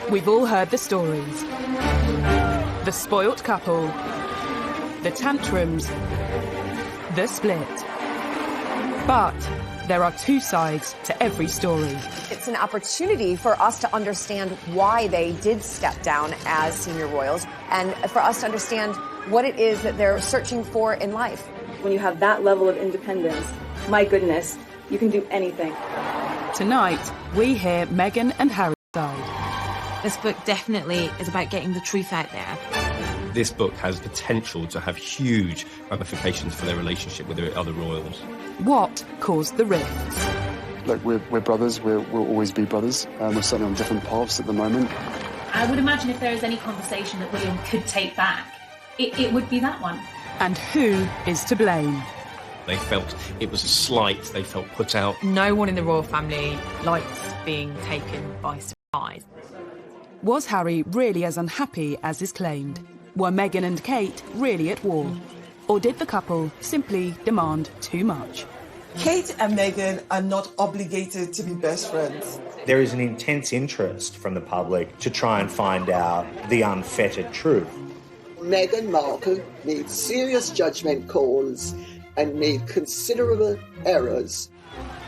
We've all heard the stories. The spoilt couple, the tantrums, the split. But there are two sides to every story. It's an opportunity for us to understand why they did step down as senior royals and for us to understand what it is that they're searching for in life. When you have that level of independence, my goodness, you can do anything. Tonight, we hear Meghan and Harry's side. This book definitely is about getting the truth out there. This book has potential to have huge ramifications for their relationship with the other royals. What caused the rifts? Look, we're brothers. We'll always be brothers. We're certainly on different paths at the moment. I would imagine if there is any conversation that William could take back, it would be that one. And who is to blame? They felt it was a slight, they felt put out. No one in the royal family likes being taken by surprise. Was Harry really as unhappy as is claimed? Were Meghan and Kate really at war? Or did the couple simply demand too much? Kate and Meghan are not obligated to be best friends. There is an intense interest from the public to try and find out the unfettered truth. Meghan Markle made serious judgment calls and made considerable errors.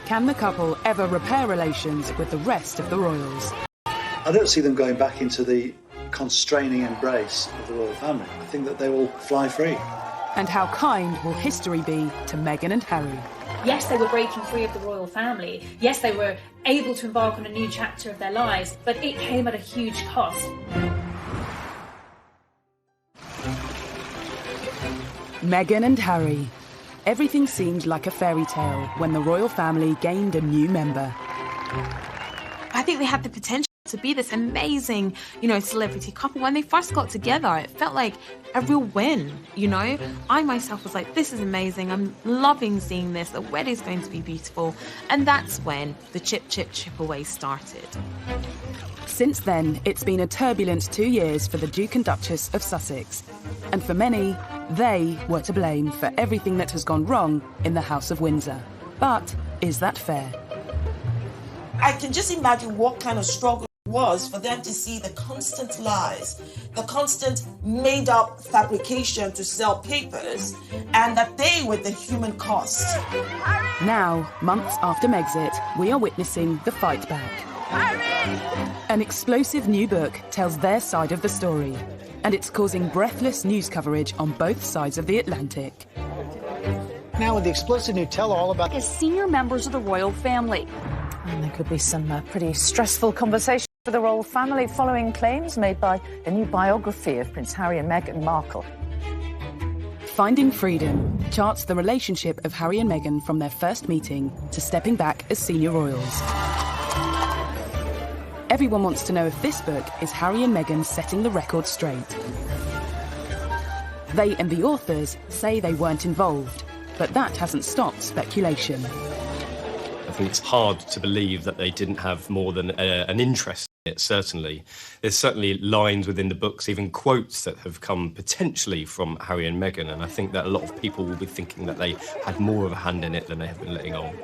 Can the couple ever repair relations with the rest of the royals? I don't see them going back into the constraining embrace of the royal family. I think that they will fly free. And how kind will history be to Meghan and Harry? Yes, they were breaking free of the royal family. Yes, they were able to embark on a new chapter of their lives, but it came at a huge cost. Meghan and Harry. Everything seemed like a fairy tale when the royal family gained a new member. I think they had the potential to be this amazing, celebrity couple. When they first got together, it felt like a real win, I myself was like, this is amazing. I'm loving seeing this. The wedding's going to be beautiful. And that's when the chip away started. Since then, it's been a turbulent 2 years for the Duke and Duchess of Sussex. And for many, they were to blame for everything that has gone wrong in the House of Windsor. But is that fair? I can just imagine what kind of struggle it was for them to see the constant lies, the constant made-up fabrication to sell papers, and that they were the human cost. Now, months after Megxit, we are witnessing the fight back. An explosive new book tells their side of the story, and it's causing breathless news coverage on both sides of the Atlantic. Now with the explosive new tell-all about as senior members of the royal family. And there could be some pretty stressful conversations for the royal family following claims made by a new biography of Prince Harry and Meghan Markle. Finding Freedom charts the relationship of Harry and Meghan from their first meeting to stepping back as senior royals. Everyone wants to know if this book is Harry and Meghan setting the record straight. They and the authors say they weren't involved, but that hasn't stopped speculation. I think it's hard to believe that they didn't have more than an interest in it, certainly. There's certainly lines within the books, even quotes that have come potentially from Harry and Meghan, and I think that a lot of people will be thinking that they had more of a hand in it than they have been letting on.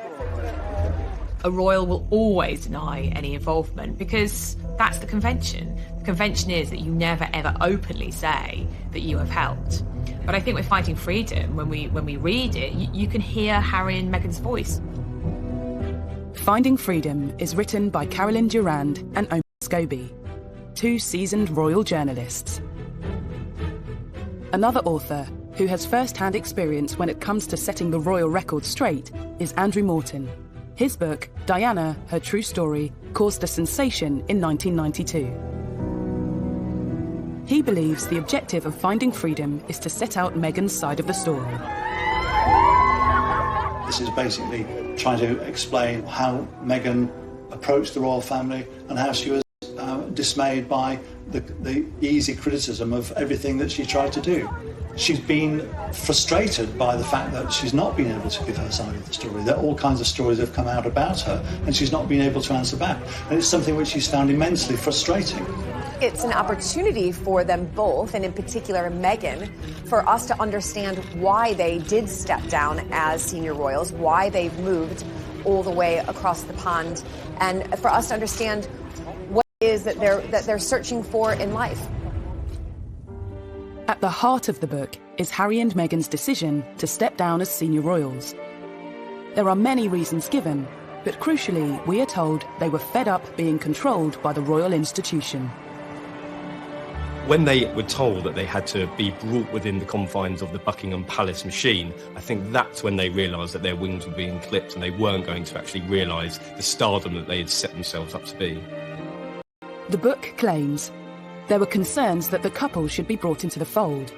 A royal will always deny any involvement because that's the convention. The convention is that you never ever openly say that you have helped. But I think with Fighting Freedom, when we read it, you can hear Harry and Meghan's voice. Finding Freedom is written by Carolyn Durand and Omar Scobie, two seasoned royal journalists. Another author who has first-hand experience when it comes to setting the royal record straight is Andrew Morton. His book, Diana, Her True Story, caused a sensation in 1992. He believes the objective of Finding Freedom is to set out Meghan's side of the story. This is basically trying to explain how Meghan approached the royal family and how she was dismayed by the easy criticism of everything that she tried to do. She's been frustrated by the fact that she's not been able to give her side of the story, that all kinds of stories have come out about her and she's not been able to answer back. And it's something which she's found immensely frustrating. It's an opportunity for them both, and in particular Meghan, for us to understand why they did step down as senior royals, why they've moved all the way across the pond, and for us to understand is that they're searching for in life. At the heart of the book is Harry and Meghan's decision to step down as senior royals. There are many reasons given, but crucially, we are told they were fed up being controlled by the royal institution. When they were told that they had to be brought within the confines of the Buckingham Palace machine, I think that's when they realised that their wings were being clipped and they weren't going to actually realise the stardom that they had set themselves up to be. The book claims there were concerns that the couple should be brought into the fold.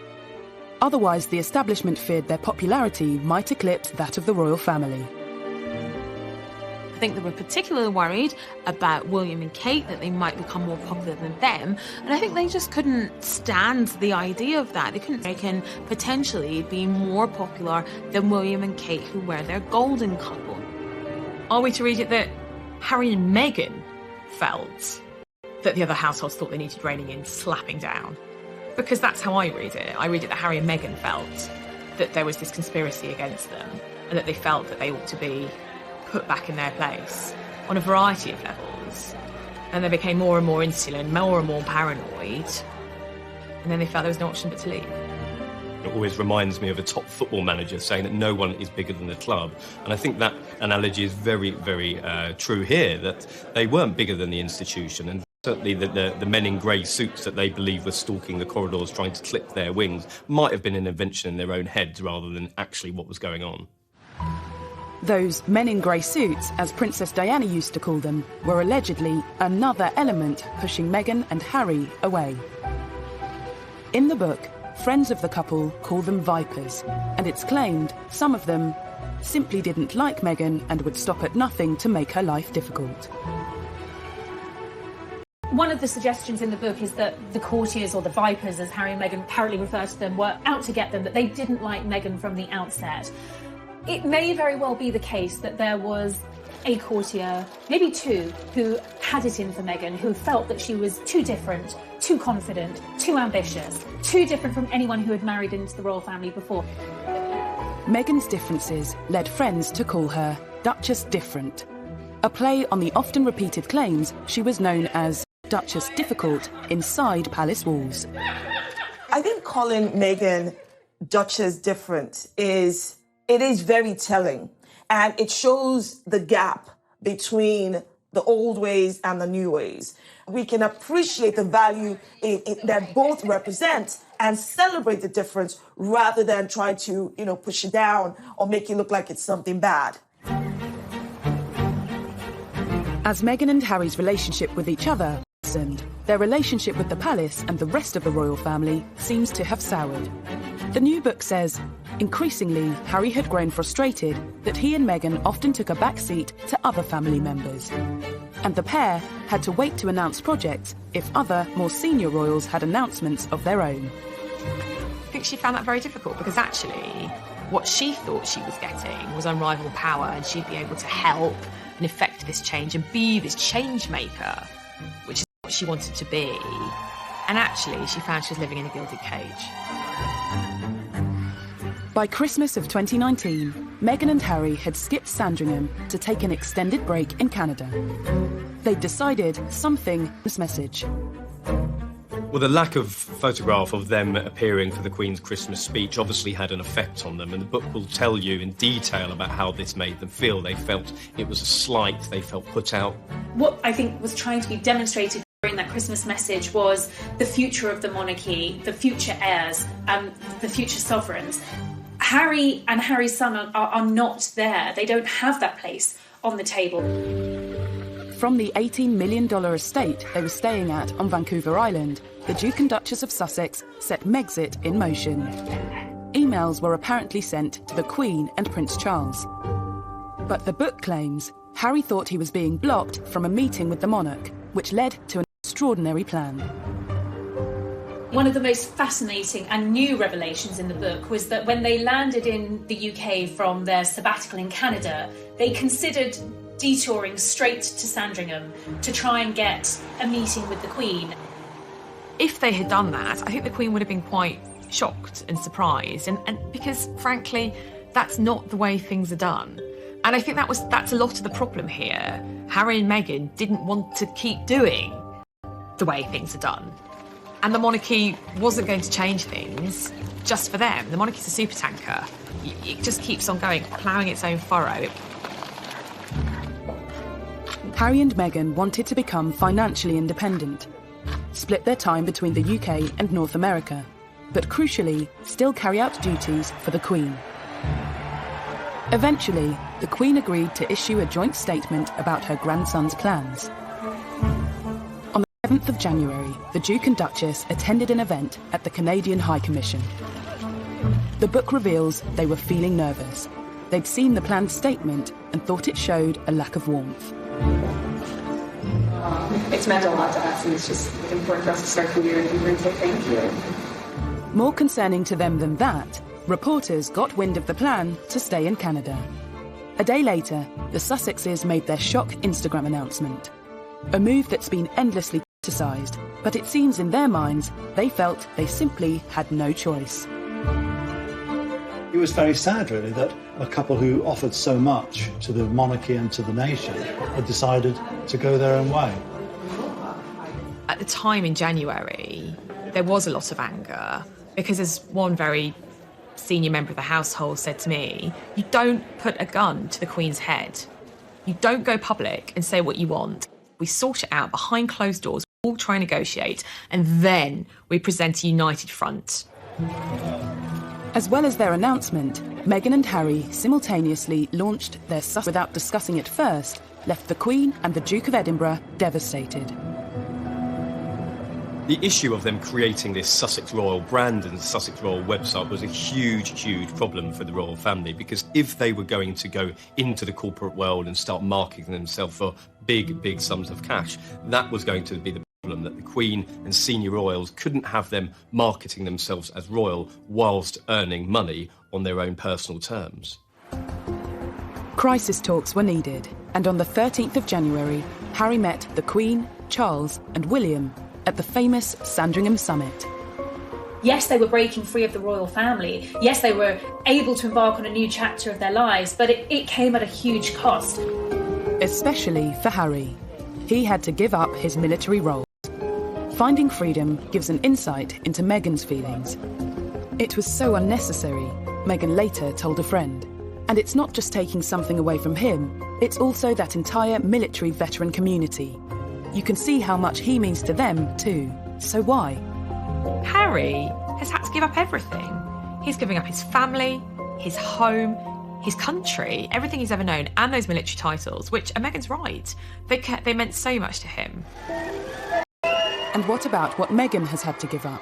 Otherwise, the establishment feared their popularity might eclipse that of the royal family. I think they were particularly worried about William and Kate, that they might become more popular than them. And I think they just couldn't stand the idea of that. They couldn't reckon potentially be more popular than William and Kate, who were their golden couple. Are we to read it that Harry and Meghan felt that the other households thought they needed reining in, slapping down? Because that's how I read it. I read it that Harry and Meghan felt that there was this conspiracy against them and that they felt that they ought to be put back in their place on a variety of levels. And they became more and more insular, more and more paranoid. And then they felt there was no option but to leave. It always reminds me of a top football manager saying that no one is bigger than the club. And I think that analogy is very, very true here, that they weren't bigger than the institution. And certainly the men in grey suits that they believe were stalking the corridors trying to clip their wings might have been an invention in their own heads rather than actually what was going on. Those men in grey suits, as Princess Diana used to call them, were allegedly another element pushing Meghan and Harry away. In the book, friends of the couple call them vipers, and it's claimed some of them simply didn't like Meghan and would stop at nothing to make her life difficult. One of the suggestions in the book is that the courtiers, or the vipers as Harry and Meghan apparently refer to them, were out to get them, that they didn't like Meghan from the outset. It may very well be the case that there was a courtier, maybe two, who had it in for Meghan, who felt that she was too different, too confident, too ambitious, too different from anyone who had married into the royal family before. Meghan's differences led friends to call her Duchess Different, a play on the often repeated claims she was known as Duchess Difficult inside palace walls. I think calling Meghan Duchess Different is very telling, and it shows the gap between the old ways and the new ways. We can appreciate the value that both represent and celebrate the difference rather than try to, push it down or make it look like it's something bad. As Meghan and Harry's relationship with each other worsened, their relationship with the palace and the rest of the royal family seems to have soured. The new book says, increasingly, Harry had grown frustrated that he and Meghan often took a back seat to other family members. And the pair had to wait to announce projects if other, more senior royals had announcements of their own. I think she found that very difficult because actually what she thought she was getting was unrivaled power, and she'd be able to help and effect this change and be this change maker, which is what she wanted to be. And actually she found she was living in a gilded cage. By Christmas of 2019, Meghan and Harry had skipped Sandringham to take an extended break in Canada. They'd decided something was message. Well, the lack of photograph of them appearing for the Queen's Christmas speech obviously had an effect on them, and the book will tell you in detail about how this made them feel. They felt it was a slight, they felt put out. What I think was trying to be demonstrated during that Christmas message was the future of the monarchy, the future heirs, the future sovereigns. Harry and Harry's son are not there. They don't have that place on the table. From the $18 million estate they were staying at on Vancouver Island, the Duke and Duchess of Sussex set Megxit in motion. Emails were apparently sent to the Queen and Prince Charles. But the book claims Harry thought he was being blocked from a meeting with the monarch, which led to an extraordinary plan. One of the most fascinating and new revelations in the book was that when they landed in the UK from their sabbatical in Canada, they considered detouring straight to Sandringham to try and get a meeting with the Queen. If they had done that, I think the Queen would have been quite shocked and surprised, and because, frankly, that's not the way things are done. And I think that's a lot of the problem here. Harry and Meghan didn't want to keep doing the way things are done. And the monarchy wasn't going to change things just for them. The monarchy's a supertanker. It just keeps on going, ploughing its own furrow. Harry and Meghan wanted to become financially independent, split their time between the UK and North America, but crucially, still carry out duties for the Queen. Eventually, the Queen agreed to issue a joint statement about her grandson's plans. On the 7th of January, the Duke and Duchess attended an event at the Canadian High Commission. The book reveals they were feeling nervous. They'd seen the planned statement and thought it showed a lack of warmth. It's meant a lot to us, and it's just important for us to start the year and say thank you. More concerning to them than that, reporters got wind of the plan to stay in Canada. A day later, the Sussexes made their shock Instagram announcement. A move that's been endlessly criticised, but it seems in their minds they felt they simply had no choice. It was very sad, really, that a couple who offered so much to the monarchy and to the nation had decided to go their own way. At the time in January, there was a lot of anger because, as one very senior member of the household said to me, you don't put a gun to the Queen's head. You don't go public and say what you want. We sort it out behind closed doors, we all try and negotiate, and then we present a united front. As well as their announcement, Meghan and Harry simultaneously launched their without discussing it first, left the Queen and the Duke of Edinburgh devastated. The issue of them creating this Sussex Royal brand and Sussex Royal website was a huge, huge problem for the royal family, because if they were going to go into the corporate world and start marketing themselves for big, big sums of cash, that was going to be the problem, that the Queen and senior royals couldn't have them marketing themselves as royal whilst earning money on their own personal terms. Crisis talks were needed, and on the 13th of January, Harry met the Queen, Charles and William at the famous Sandringham Summit. Yes, they were breaking free of the royal family. Yes, they were able to embark on a new chapter of their lives, but it came at a huge cost. Especially for Harry. He had to give up his military role. Finding freedom gives an insight into Meghan's feelings. It was so unnecessary, Meghan later told a friend. And it's not just taking something away from him, it's also that entire military veteran community. You can see how much he means to them too. So why? Harry has had to give up everything. He's giving up his family, his home, his country, everything he's ever known, and those military titles, which, and Meghan's right, they meant so much to him. And what about what Meghan has had to give up?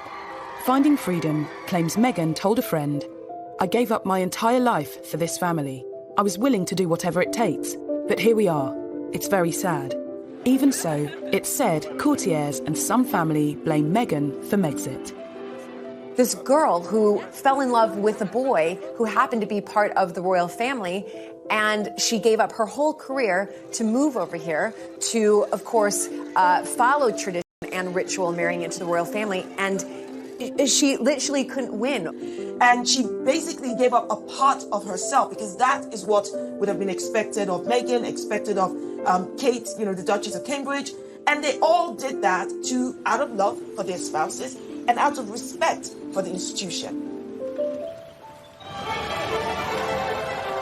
Finding freedom claims Meghan told a friend, "I gave up my entire life for this family. I was willing to do whatever it takes, but here we are. It's very sad." Even so, it's said courtiers and some family blame Meghan for Megxit. This girl who fell in love with a boy who happened to be part of the royal family, and she gave up her whole career to move over here to, of course, follow tradition and ritual, marrying into the royal family, and she literally couldn't win. And she basically gave up a part of herself, because that is what would have been expected of Meghan, expected of Kate, the Duchess of Cambridge. And they all did that out of love for their spouses and out of respect for the institution.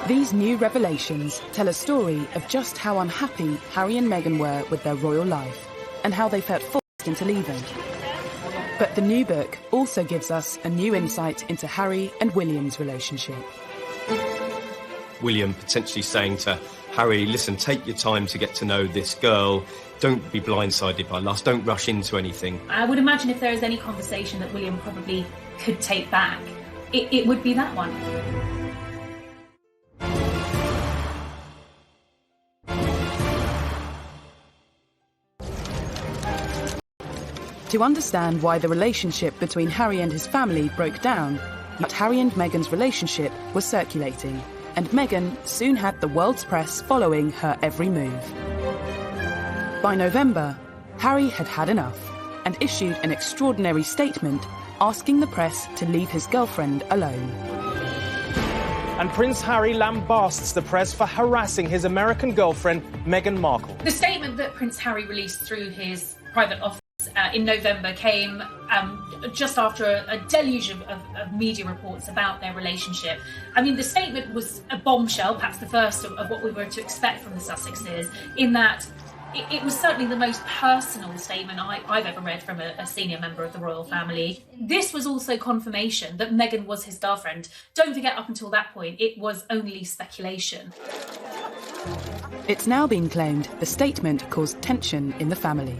These new revelations tell a story of just how unhappy Harry and Meghan were with their royal life and how they felt forced into leaving. But the new book also gives us a new insight into Harry and William's relationship. William potentially saying to Harry, listen, take your time to get to know this girl. Don't be blindsided by lust. Don't rush into anything. I would imagine if there is any conversation that William probably could take back, it would be that one. To understand why the relationship between Harry and his family broke down, yet Harry and Meghan's relationship was circulating, and Meghan soon had the world's press following her every move. By November, Harry had had enough and issued an extraordinary statement asking the press to leave his girlfriend alone. And Prince Harry lambasts the press for harassing his American girlfriend, Meghan Markle. The statement that Prince Harry released through his private office in November came just after a deluge of media reports about their relationship. I mean, the statement was a bombshell, perhaps the first of what we were to expect from the Sussexes, in that it was certainly the most personal statement I've ever read from a senior member of the royal family. This was also confirmation that Meghan was his girlfriend. Don't forget, up until that point, it was only speculation. It's now been claimed the statement caused tension in the family.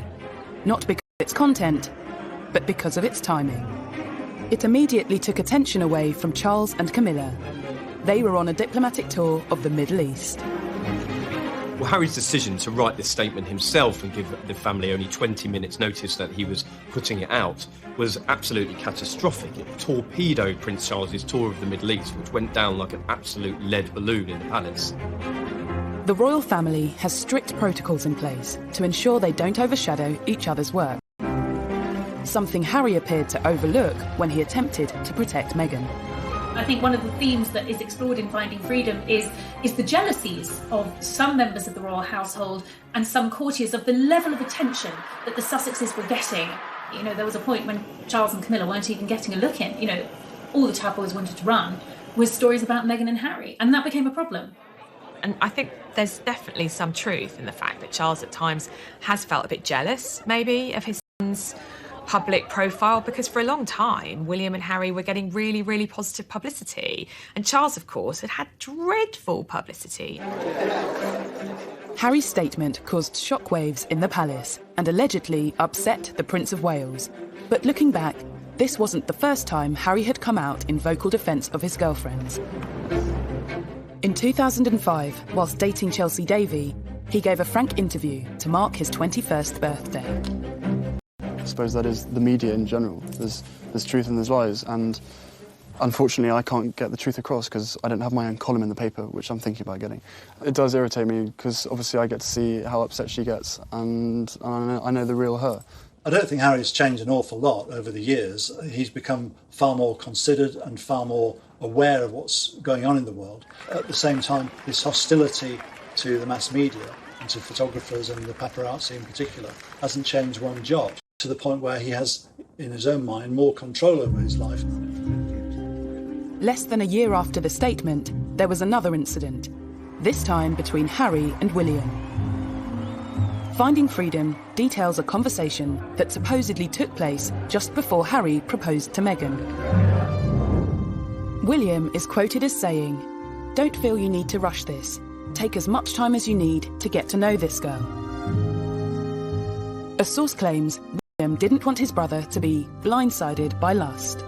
Not because of its content, but because of its timing. It immediately took attention away from Charles and Camilla. They were on a diplomatic tour of the Middle East. Well, Harry's decision to write this statement himself and give the family only 20 minutes notice that he was putting it out was absolutely catastrophic. It torpedoed Prince Charles's tour of the Middle East, which went down like an absolute lead balloon in the palace. The royal family has strict protocols in place to ensure they don't overshadow each other's work. Something Harry appeared to overlook when he attempted to protect Meghan. I think one of the themes that is explored in Finding Freedom is the jealousies of some members of the royal household and some courtiers of the level of attention that the Sussexes were getting. You know, there was a point when Charles and Camilla weren't even getting a look in. You know, all the tabloids wanted to run was stories about Meghan and Harry, and that became a problem. And I think there's definitely some truth in the fact that Charles at times has felt a bit jealous, maybe, of his son's public profile, because for a long time William and Harry were getting really, really positive publicity, and Charles, of course, had dreadful publicity. Harry's statement caused shockwaves in the palace and allegedly upset the Prince of Wales. But looking back, this wasn't the first time Harry had come out in vocal defence of his girlfriends. In 2005, whilst dating Chelsea Davy, he gave a frank interview to mark his 21st birthday. I suppose that is the media in general. There's truth and there's lies, and unfortunately I can't get the truth across because I don't have my own column in the paper, which I'm thinking about getting. It does irritate me because obviously I get to see how upset she gets, and I know the real her. I don't think Harry's changed an awful lot over the years. He's become far more considered and far more aware of what's going on in the world. At the same time, this hostility to the mass media and to photographers and the paparazzi in particular hasn't changed one jot, to the point where he has, in his own mind, more control over his life. Less than a year after the statement, there was another incident, this time between Harry and William. Finding Freedom details a conversation that supposedly took place just before Harry proposed to Meghan. William is quoted as saying, "Don't feel you need to rush this. Take as much time as you need to get to know this girl." A source claims William didn't want his brother to be blindsided by lust.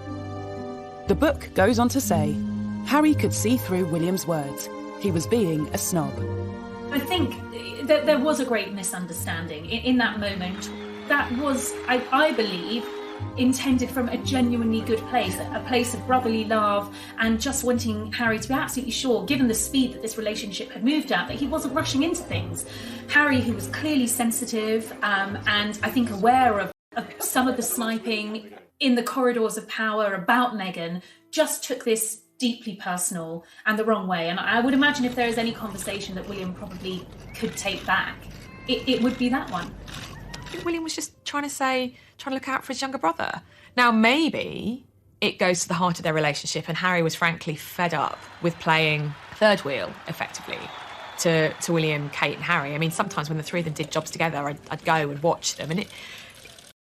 The book goes on to say, Harry could see through William's words. He was being a snob. I think that there was a great misunderstanding in that moment. That was, I believe, intended from a genuinely good place, a place of brotherly love and just wanting Harry to be absolutely sure, given the speed that this relationship had moved at, that he wasn't rushing into things. Harry, who was clearly sensitive and I think aware of some of the sniping in the corridors of power about Meghan, just took this deeply personal and the wrong way. And I would imagine if there is any conversation that William probably could take back, it would be that one. I think William was just trying to look out for his younger brother. Now, maybe it goes to the heart of their relationship, and Harry was frankly fed up with playing third wheel, effectively, to William, Kate and Harry. I mean, sometimes when the three of them did jobs together, I'd go and watch them, and it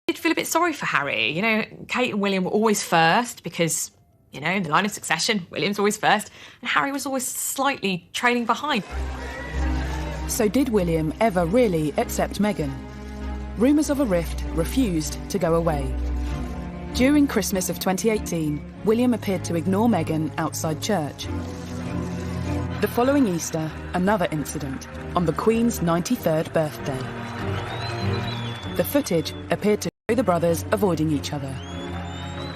did feel a bit sorry for Harry. You know, Kate and William were always first because, you know, in the line of succession, William's always first, and Harry was always slightly trailing behind. So did William ever really accept Meghan? Rumours of a rift refused to go away. During Christmas of 2018, William appeared to ignore Meghan outside church. The following Easter, another incident, on the Queen's 93rd birthday. The footage appeared to show the brothers avoiding each other.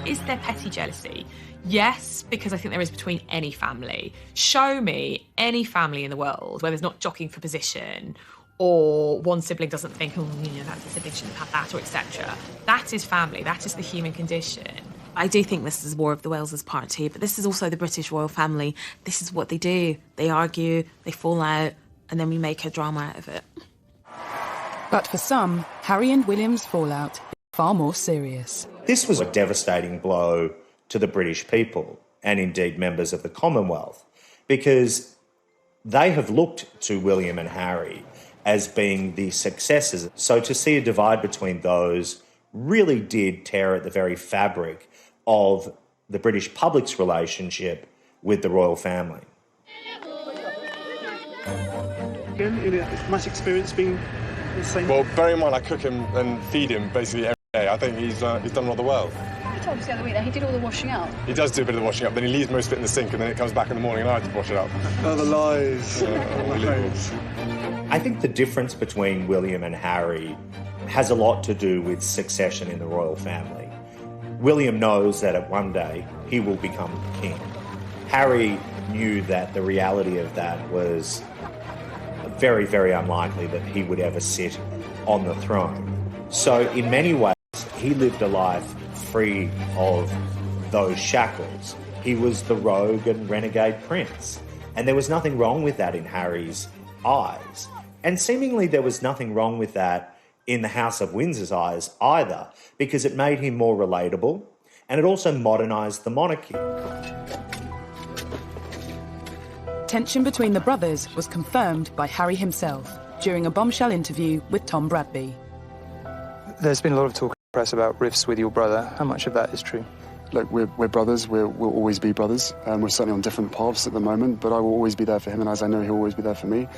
Is there petty jealousy? Yes, because I think there is between any family. Show me any family in the world where there's not jockeying for position, or one sibling doesn't think, oh, you know, that's the sibling shouldn't have that, or etc. That is family. That is the human condition. I do think this is War of the Waleses Part 2, but this is also the British royal family. This is what they do. They argue, they fall out, and then we make a drama out of it. But for some, Harry and William's fallout is far more serious. This was a devastating blow to the British people and indeed members of the Commonwealth, because they have looked to William and Harry as being the successors. So to see a divide between those really did tear at the very fabric of the British public's relationship with the royal family. Has much experience being the same? Well, bear in mind I cook him and feed him basically every day. I think he's done rather well. You told us the other week that he did all the washing up. He does do a bit of the washing up, then he leaves most of it in the sink and then it comes back in the morning and I have to wash it up. Oh, the lies. Lies. I think the difference between William and Harry has a lot to do with succession in the royal family. William knows that at one day he will become king. Harry knew that the reality of that was very, very unlikely that he would ever sit on the throne. So in many ways, he lived a life free of those shackles. He was the rogue and renegade prince. And there was nothing wrong with that in Harry's eyes. And seemingly there was nothing wrong with that in the House of Windsor's eyes either, because it made him more relatable and it also modernised the monarchy. Tension between the brothers was confirmed by Harry himself during a bombshell interview with Tom Bradby. There's been a lot of talk in the press about rifts with your brother. How much of that is true? Look, we're brothers. We'll always be brothers. We're certainly on different paths at the moment, but I will always be there for him, and as I know, he'll always be there for me.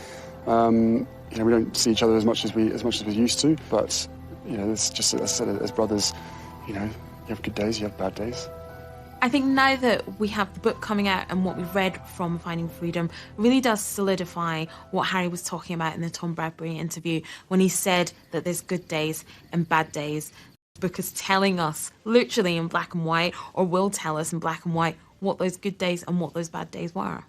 We don't see each other as much as we used to, but it's just, as I said, as brothers, you have good days, you have bad days. I think now that we have the book coming out and what we've read from Finding Freedom really does solidify what Harry was talking about in the Tom Bradby interview when he said that there's good days and bad days. The book is telling us literally in black and white, or will tell us in black and white, what those good days and what those bad days were.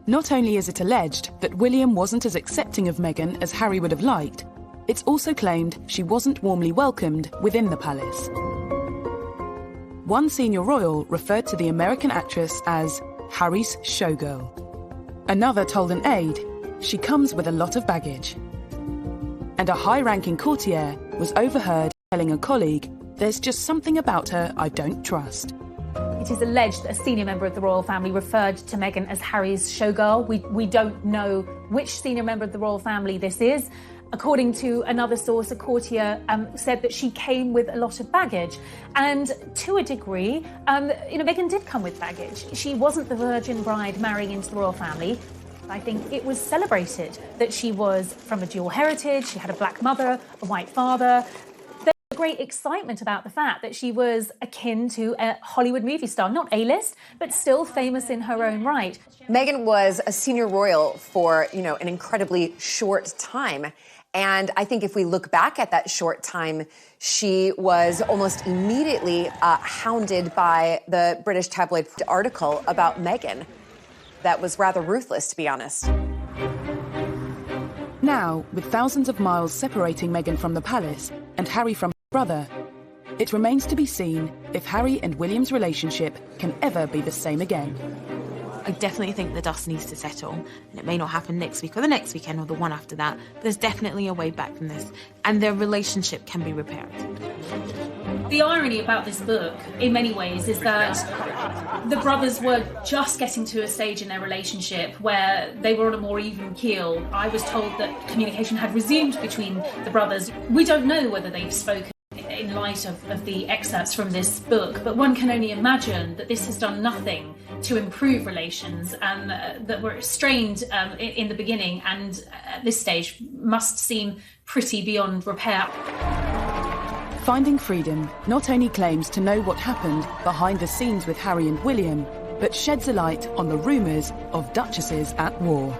Not only is it alleged that William wasn't as accepting of Meghan as Harry would have liked, it's also claimed she wasn't warmly welcomed within the palace. One senior royal referred to the American actress as Harry's showgirl. Another told an aide she comes with a lot of baggage. And a high-ranking courtier was overheard telling a colleague, "There's just something about her I don't trust." It is alleged that a senior member of the royal family referred to Meghan as Harry's showgirl. We don't know which senior member of the royal family this is. According to another source, a courtier said that she came with a lot of baggage. And to a degree, Meghan did come with baggage. She wasn't the virgin bride marrying into the royal family. I think it was celebrated that she was from a dual heritage. She had a black mother, a white father. Great excitement about the fact that she was akin to a Hollywood movie star, not A-list, but still famous in her own right. Meghan was a senior royal for, an incredibly short time. And I think if we look back at that short time, she was almost immediately hounded by the British tabloid article about Meghan. That was rather ruthless, to be honest. Now, with thousands of miles separating Meghan from the palace and Harry from her brother, it remains to be seen if Harry and William's relationship can ever be the same again. I definitely think the dust needs to settle, and it may not happen next week or the next weekend or the one after that, but there's definitely a way back from this, and their relationship can be repaired. The irony about this book, in many ways, is that the brothers were just getting to a stage in their relationship where they were on a more even keel. I was told that communication had resumed between the brothers. We don't know whether they've spoken in light of the excerpts from this book, but one can only imagine that this has done nothing to improve relations that were strained in the beginning and at this stage must seem pretty beyond repair. Finding Freedom not only claims to know what happened behind the scenes with Harry and William, but sheds a light on the rumours of duchesses at war.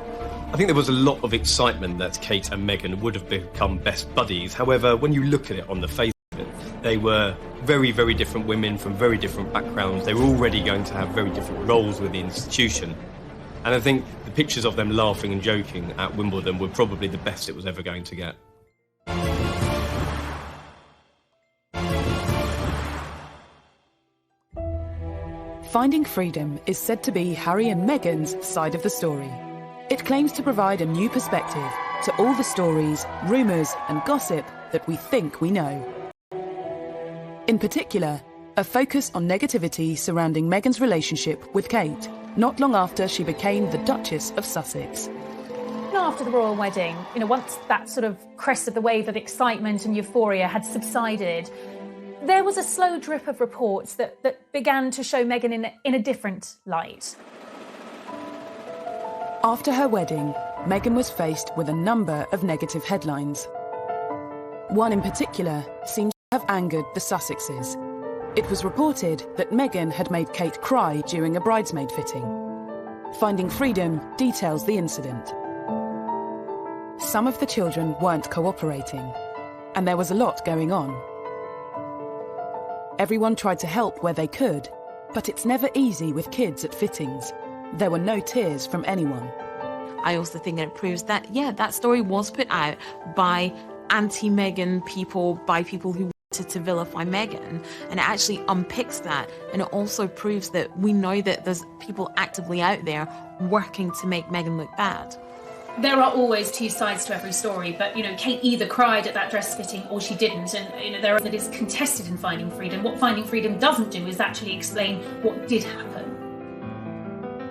I think there was a lot of excitement that Kate and Meghan would have become best buddies. However, when you look at it on the face of it, they were very, very different women from very different backgrounds. They were already going to have very different roles with the institution. And I think the pictures of them laughing and joking at Wimbledon were probably the best it was ever going to get. Finding Freedom is said to be Harry and Meghan's side of the story. It claims to provide a new perspective to all the stories, rumours and gossip that we think we know. In particular, a focus on negativity surrounding Meghan's relationship with Kate, not long after she became the Duchess of Sussex. After the royal wedding, once that sort of crest of the wave of excitement and euphoria had subsided, there was a slow drip of reports that began to show Meghan in a different light. After her wedding, Meghan was faced with a number of negative headlines. One in particular seems to have angered the Sussexes. It was reported that Meghan had made Kate cry during a bridesmaid fitting. Finding Freedom details the incident. Some of the children weren't cooperating, and there was a lot going on. Everyone tried to help where they could, but it's never easy with kids at fittings. There were no tears from anyone. I also think that it proves that, that story was put out by anti-Meghan people, by people who wanted to vilify Meghan, and it actually unpicks that, and it also proves that we know that there's people actively out there working to make Meghan look bad. There are always two sides to every story, but, Kate either cried at that dress fitting or she didn't, and, that is contested in Finding Freedom. What Finding Freedom doesn't do is actually explain what did happen.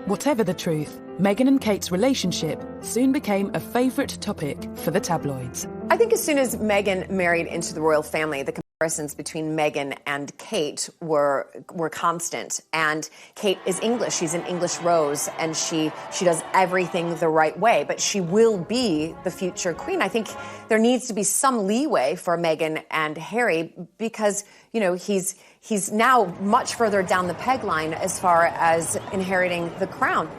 Whatever the truth, Meghan and Kate's relationship soon became a favourite topic for the tabloids. I think as soon as Meghan married into the royal family, the comparisons between Meghan and Kate were constant. And Kate is English. She's an English rose, and she does everything the right way. But she will be the future queen. I think there needs to be some leeway for Meghan and Harry because, he's now much further down the peg line as far as inheriting the crown.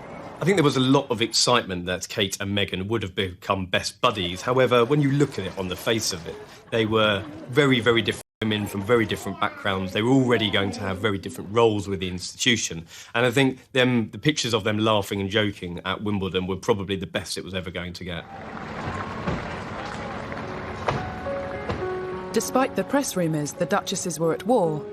I think there was a lot of excitement that Kate and Meghan would have become best buddies. However, when you look at it on the face of it, they were very, very different women from very different backgrounds. They were already going to have very different roles with the institution. And I think the pictures of them laughing and joking at Wimbledon were probably the best it was ever going to get. Despite the press rumours the Duchesses were at war,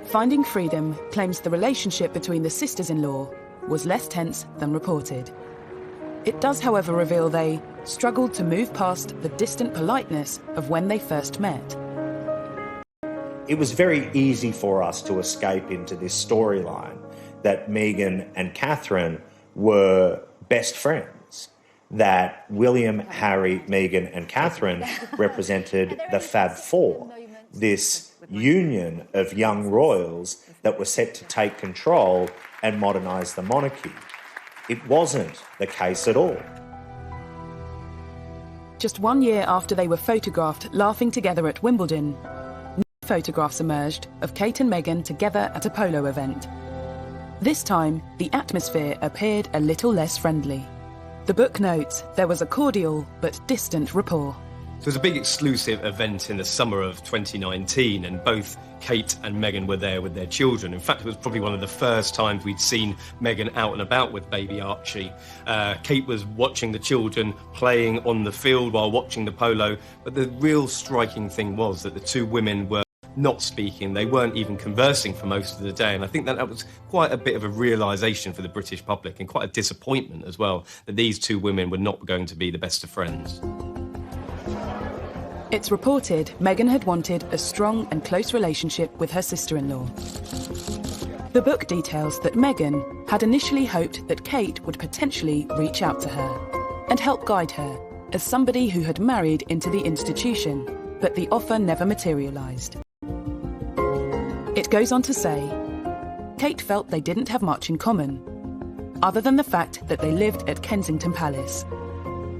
Finding Freedom claims the relationship between the sisters-in-law was less tense than reported. It does, however, reveal they struggled to move past the distant politeness of when they first met. It was very easy for us to escape into this storyline that Meghan and Catherine were best friends, that William, Harry, Meghan and Catherine represented the Fab Four, this union of young royals that were set to take control and modernise the monarchy. It wasn't the case at all. Just 1 year after they were photographed laughing together at Wimbledon, new photographs emerged of Kate and Meghan together at a polo event. This time, the atmosphere appeared a little less friendly. The book notes there was a cordial but distant rapport. It was a big exclusive event in the summer of 2019, and both Kate and Meghan were there with their children. In fact, it was probably one of the first times we'd seen Meghan out and about with baby Archie. Kate was watching the children playing on the field while watching the polo, but the real striking thing was that the two women were not speaking. They weren't even conversing for most of the day, and I think that was quite a bit of a realisation for the British public and quite a disappointment as well, that these two women were not going to be the best of friends. It's reported Meghan had wanted a strong and close relationship with her sister-in-law. The book details that Meghan had initially hoped that Kate would potentially reach out to her and help guide her as somebody who had married into the institution, but the offer never materialised. It goes on to say, Kate felt they didn't have much in common, other than the fact that they lived at Kensington Palace.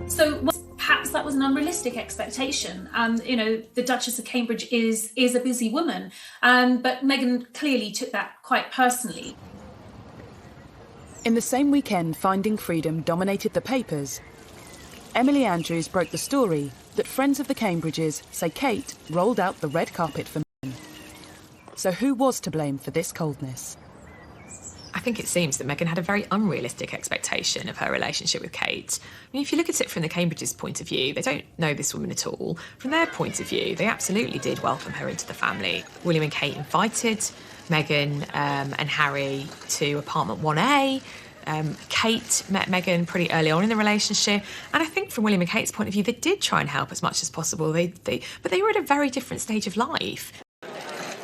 So perhaps that was an unrealistic expectation. The Duchess of Cambridge is a busy woman, but Meghan clearly took that quite personally. In the same weekend Finding Freedom dominated the papers, Emily Andrews broke the story that friends of the Cambridges say Kate rolled out the red carpet for Meghan. So who was to blame for this coldness? I think it seems that Meghan had a very unrealistic expectation of her relationship with Kate. I mean, if you look at it from the Cambridges' point of view, they don't know this woman at all. From their point of view, they absolutely did welcome her into the family. William and Kate invited Meghan and Harry to apartment 1A. Kate met Meghan pretty early on in the relationship, and I think from William and Kate's point of view, they did try and help as much as possible. But they were at a very different stage of life.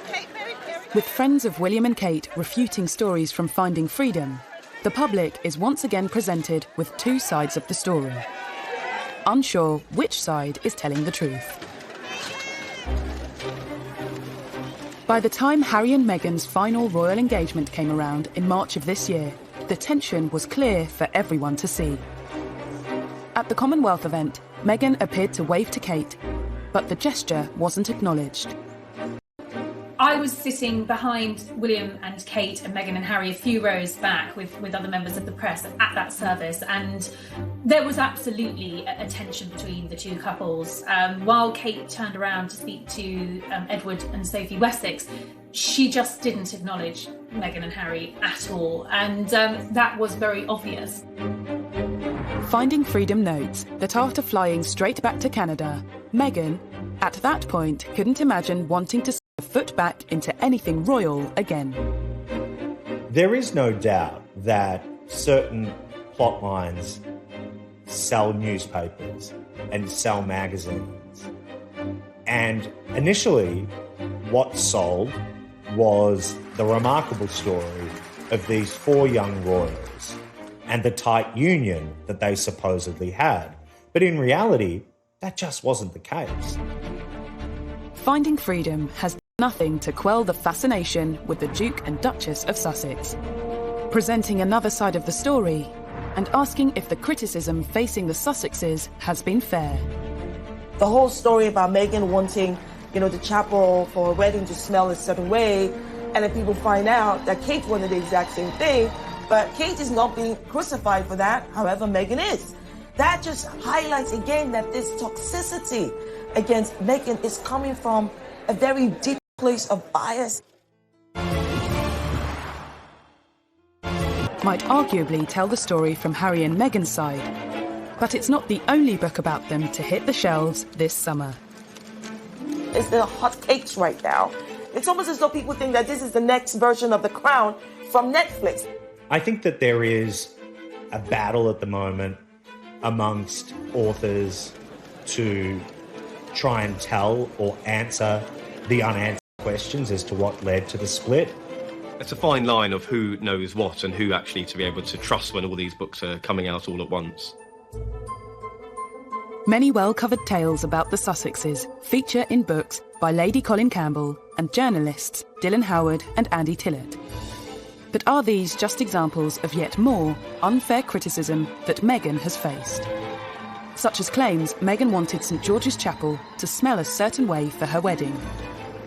Kate, very With friends of William and Kate refuting stories from Finding Freedom, the public is once again presented with two sides of the story, unsure which side is telling the truth. By the time Harry and Meghan's final royal engagement came around in March of this year, the tension was clear for everyone to see. At the Commonwealth event, Meghan appeared to wave to Kate, but the gesture wasn't acknowledged. I was sitting behind William and Kate and Meghan and Harry a few rows back with other members of the press at that service, and there was absolutely a tension between the two couples. While Kate turned around to speak to Edward and Sophie Wessex, she just didn't acknowledge Meghan and Harry at all, and that was very obvious. Finding Freedom notes that after flying straight back to Canada, Meghan, at that point, couldn't imagine wanting to a foot back into anything royal again. There is no doubt that certain plot lines sell newspapers and sell magazines. And initially, what sold was the remarkable story of these four young royals and the tight union that they supposedly had. But in reality, that just wasn't the case. Finding Freedom has nothing to quell the fascination with the Duke and Duchess of Sussex, presenting another side of the story and asking if the criticism facing the Sussexes has been fair. The whole story about Meghan wanting, the chapel for a wedding to smell a certain way, and then people find out that Kate wanted the exact same thing, but Kate is not being crucified for that, however Meghan is. That just highlights again that this toxicity against Meghan is coming from a very deep place of bias. Might arguably tell the story from Harry and Meghan's side, but it's not the only book about them to hit the shelves this summer. It's the hot cakes right now. It's almost as though people think that this is the next version of The Crown from Netflix. I think that there is a battle at the moment amongst authors to try and tell or answer the unanswered questions as to what led to the split. It's a fine line of who knows what and who actually to be able to trust when all these books are coming out all at once. Many well-covered tales about the Sussexes feature in books by Lady Colin Campbell and journalists Dylan Howard and Andy Tillett. But are these just examples of yet more unfair criticism that Meghan has faced? Such as claims Meghan wanted St George's Chapel to smell a certain way for her wedding.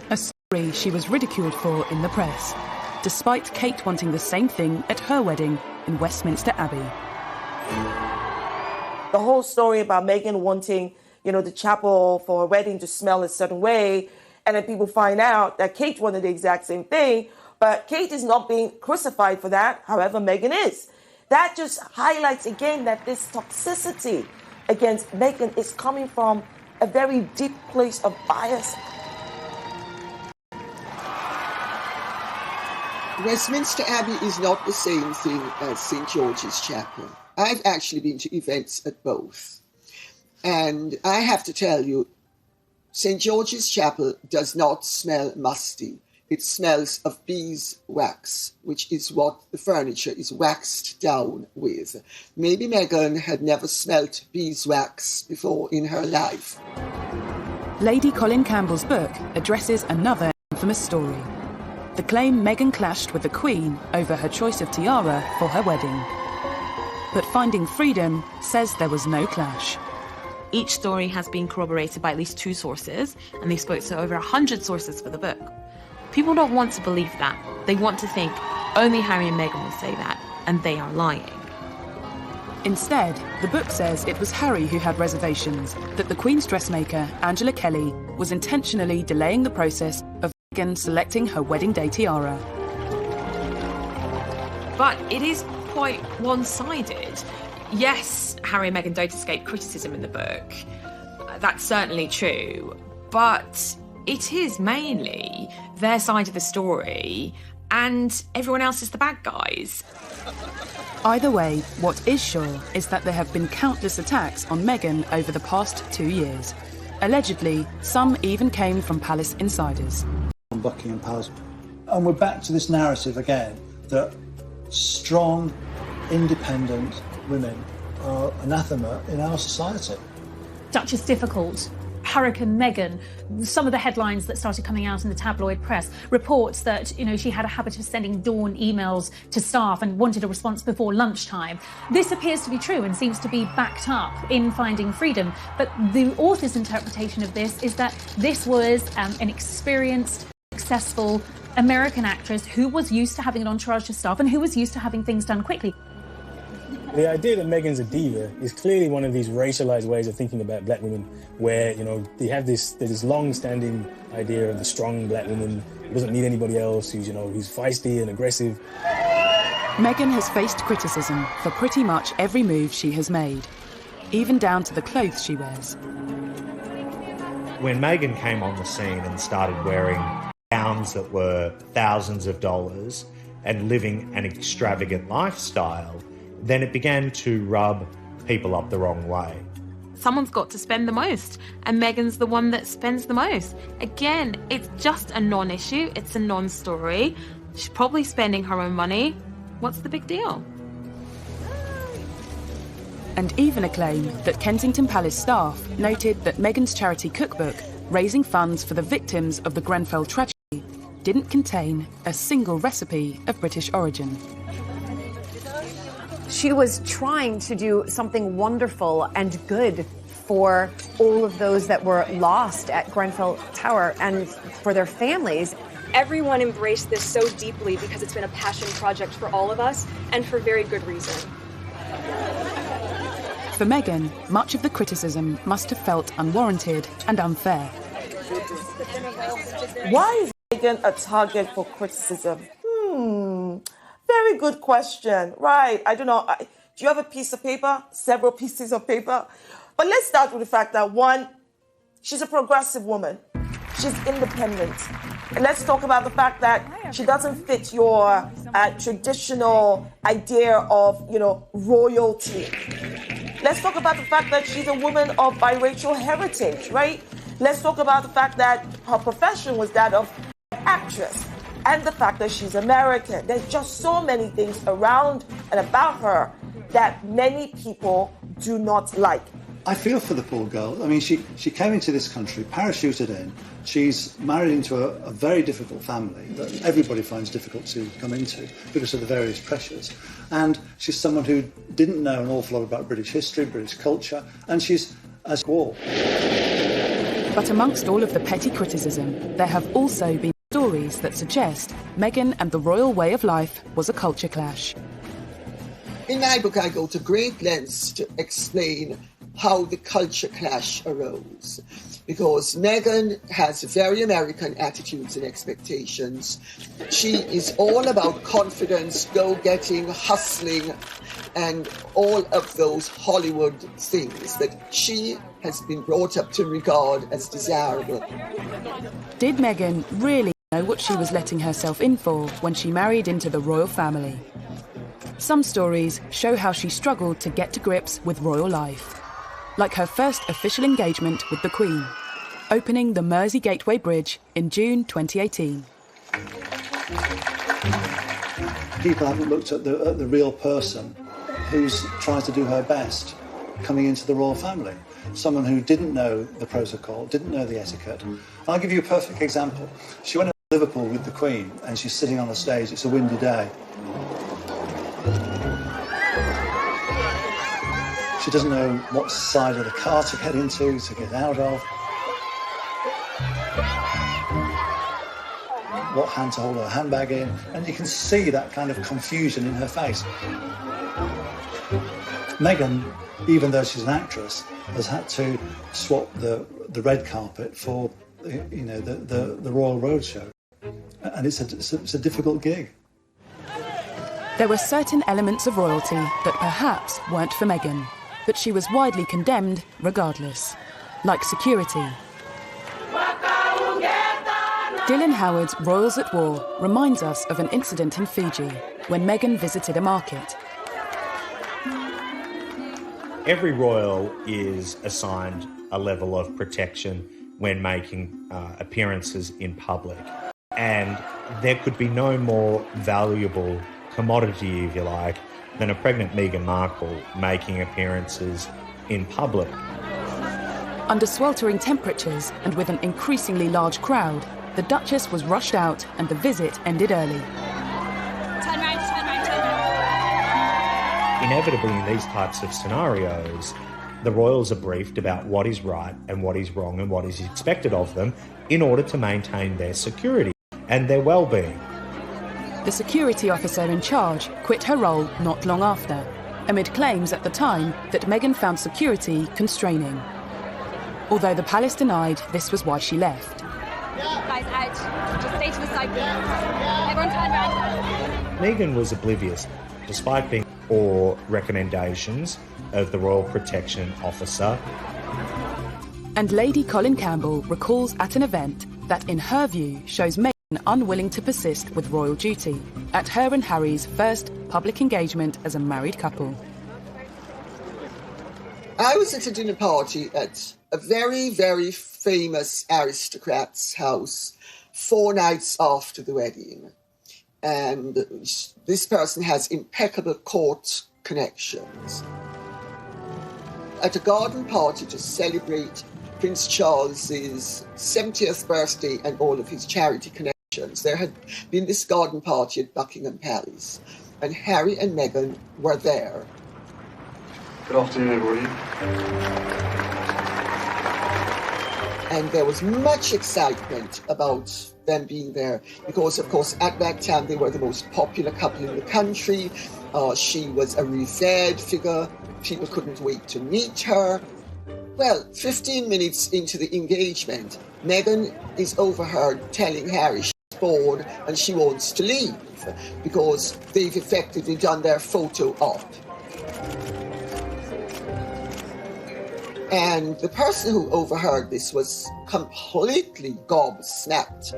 A story she was ridiculed for in the press, despite Kate wanting the same thing at her wedding in Westminster Abbey. The whole story about Meghan wanting, the chapel for a wedding to smell a certain way, and then people find out that Kate wanted the exact same thing, but Kate is not being crucified for that, however Meghan is. That just highlights again that this toxicity against Meghan is coming from a very deep place of bias. Westminster Abbey is not the same thing as St George's Chapel. I've actually been to events at both. And I have to tell you, St George's Chapel does not smell musty. It smells of beeswax, which is what the furniture is waxed down with. Maybe Meghan had never smelt beeswax before in her life. Lady Colin Campbell's book addresses another infamous story. The claim Meghan clashed with the Queen over her choice of tiara for her wedding. But Finding Freedom says there was no clash. Each story has been corroborated by at least 2 sources, and they spoke to over 100 sources for the book. People don't want to believe that. They want to think only Harry and Meghan will say that, and they are lying. Instead, the book says it was Harry who had reservations, that the Queen's dressmaker, Angela Kelly, was intentionally delaying the process of Meghan selecting her wedding day tiara. But it is quite one-sided. Yes, Harry and Meghan don't escape criticism in the book. That's certainly true. But it is mainly their side of the story, and everyone else is the bad guys. Either way, what is sure is that there have been countless attacks on Meghan over the past 2 years. Allegedly, some even came from palace insiders. Buckingham Palace And we're back to this narrative again, that strong, independent women are anathema in our society. Duchess difficult. Hurricane Meghan, some of the headlines that started coming out in the tabloid press, reports that, she had a habit of sending dawn emails to staff and wanted a response before lunchtime. This appears to be true and seems to be backed up in Finding Freedom. But the author's interpretation of this is that this was an experienced, successful American actress who was used to having an entourage of staff and who was used to having things done quickly. The idea that Meghan's a diva is clearly one of these racialized ways of thinking about black women where, they have this long-standing idea of the strong black woman who doesn't need anybody else, who's feisty and aggressive. Meghan has faced criticism for pretty much every move she has made, even down to the clothes she wears. When Meghan came on the scene and started wearing gowns that were thousands of dollars and living an extravagant lifestyle, then it began to rub people up the wrong way. Someone's got to spend the most, and Meghan's the one that spends the most. Again, it's just a non-issue, it's a non-story. She's probably spending her own money. What's the big deal? And even a claim that Kensington Palace staff noted that Meghan's charity cookbook, raising funds for the victims of the Grenfell tragedy, didn't contain a single recipe of British origin. She was trying to do something wonderful and good for all of those that were lost at Grenfell Tower and for their families. Everyone embraced this so deeply because it's been a passion project for all of us, and for very good reason. For Meghan, much of the criticism must have felt unwarranted and unfair. Why is Meghan a target for criticism? Very good question. Right. I don't know. Do you have a piece of paper? Several pieces of paper? But let's start with the fact that, one, she's a progressive woman. She's independent. And let's talk about the fact that she doesn't fit your traditional idea of, royalty. Let's talk about the fact that she's a woman of biracial heritage, right? Let's talk about the fact that her profession was that of actress. And the fact that she's American. There's just so many things around and about her that many people do not like. I feel for the poor girl. I mean, she came into this country, parachuted in. She's married into a very difficult family that everybody finds difficult to come into because of the various pressures. And she's someone who didn't know an awful lot about British history, British culture, and she's as well. But amongst all of the petty criticism, there have also been stories that suggest Meghan and the royal way of life was a culture clash. In my book, I go to great lengths to explain how the culture clash arose. Because Meghan has very American attitudes and expectations. She is all about confidence, go-getting, hustling, and all of those Hollywood things that she has been brought up to regard as desirable. Did Meghan really know what she was letting herself in for when she married into the royal family? Some stories show how she struggled to get to grips with royal life, like her first official engagement with the Queen, opening the Mersey Gateway Bridge in June 2018. People haven't looked at the real person who's trying to do her best coming into the royal family. Someone who didn't know the protocol, didn't know the etiquette. I'll give you a perfect example. She went to Liverpool with the Queen and she's sitting on the stage. It's a windy day. She doesn't know what side of the car to get into, to get out of, what hand to hold her handbag in, and you can see that kind of confusion in her face. Meghan, even though she's an actress, has had to swap the red carpet for the Royal Road show, and it's a difficult gig. There were certain elements of royalty that perhaps weren't for Meghan, but she was widely condemned regardless, like security. Dylan Howard's Royals at War reminds us of an incident in Fiji when Meghan visited a market. Every royal is assigned a level of protection when making appearances in public. And there could be no more valuable commodity, if you like, than a pregnant Meghan Markle making appearances in public. Under sweltering temperatures and with an increasingly large crowd, the Duchess was rushed out and the visit ended early. Turn round, turn round, turn round. Inevitably, in these types of scenarios, the royals are briefed about what is right and what is wrong and what is expected of them in order to maintain their security and their well-being. The security officer in charge quit her role not long after, amid claims at the time that Meghan found security constraining. Although the palace denied this was why she left. Guys, out. Just stay to the side, please. Everyone turn round. Meghan was oblivious, despite being or recommendations of the Royal Protection Officer. And Lady Colin Campbell recalls at an event that, in her view, shows Meghan unwilling to persist with royal duty at her and Harry's first public engagement as a married couple. I was at a dinner party at a very, very famous aristocrat's house 4 nights after the wedding. And this person has impeccable court connections. At a garden party to celebrate Prince Charles's 70th birthday and all of his charity connections, there had been this garden party at Buckingham Palace, and Harry and Meghan were there. Good afternoon, everybody. And there was much excitement about them being there because, of course, at that time they were the most popular couple in the country. She was a revered figure. People couldn't wait to meet her. Well, 15 minutes into the engagement, Meghan is overheard telling Harry she's bored and she wants to leave because they've effectively done their photo op. And the person who overheard this was completely gobsmacked.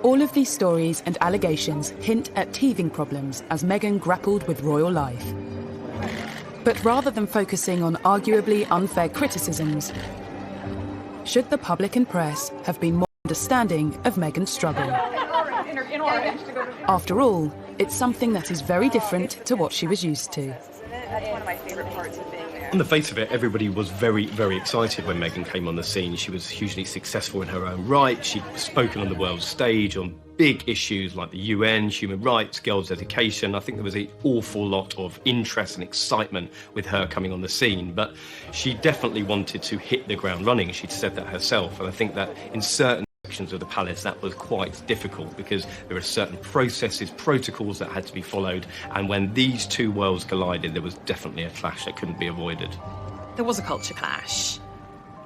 All of these stories and allegations hint at teething problems as Meghan grappled with royal life. But rather than focusing on arguably unfair criticisms, should the public and press have been more understanding of Meghan's struggle? After all, it's something that is very different to what she was used to. That's one of my favorite parts of being there. On the face of it, everybody was very, very excited when Meghan came on the scene. She was hugely successful in her own right. She'd spoken on the world stage on big issues like the UN, human rights, girls' education. I think there was an awful lot of interest and excitement with her coming on the scene. But she definitely wanted to hit the ground running. She'd said that herself. And I think that in certain sections of the palace that was quite difficult because there are certain processes, protocols that had to be followed, and when these two worlds collided there was definitely a clash that couldn't be avoided. There was a culture clash.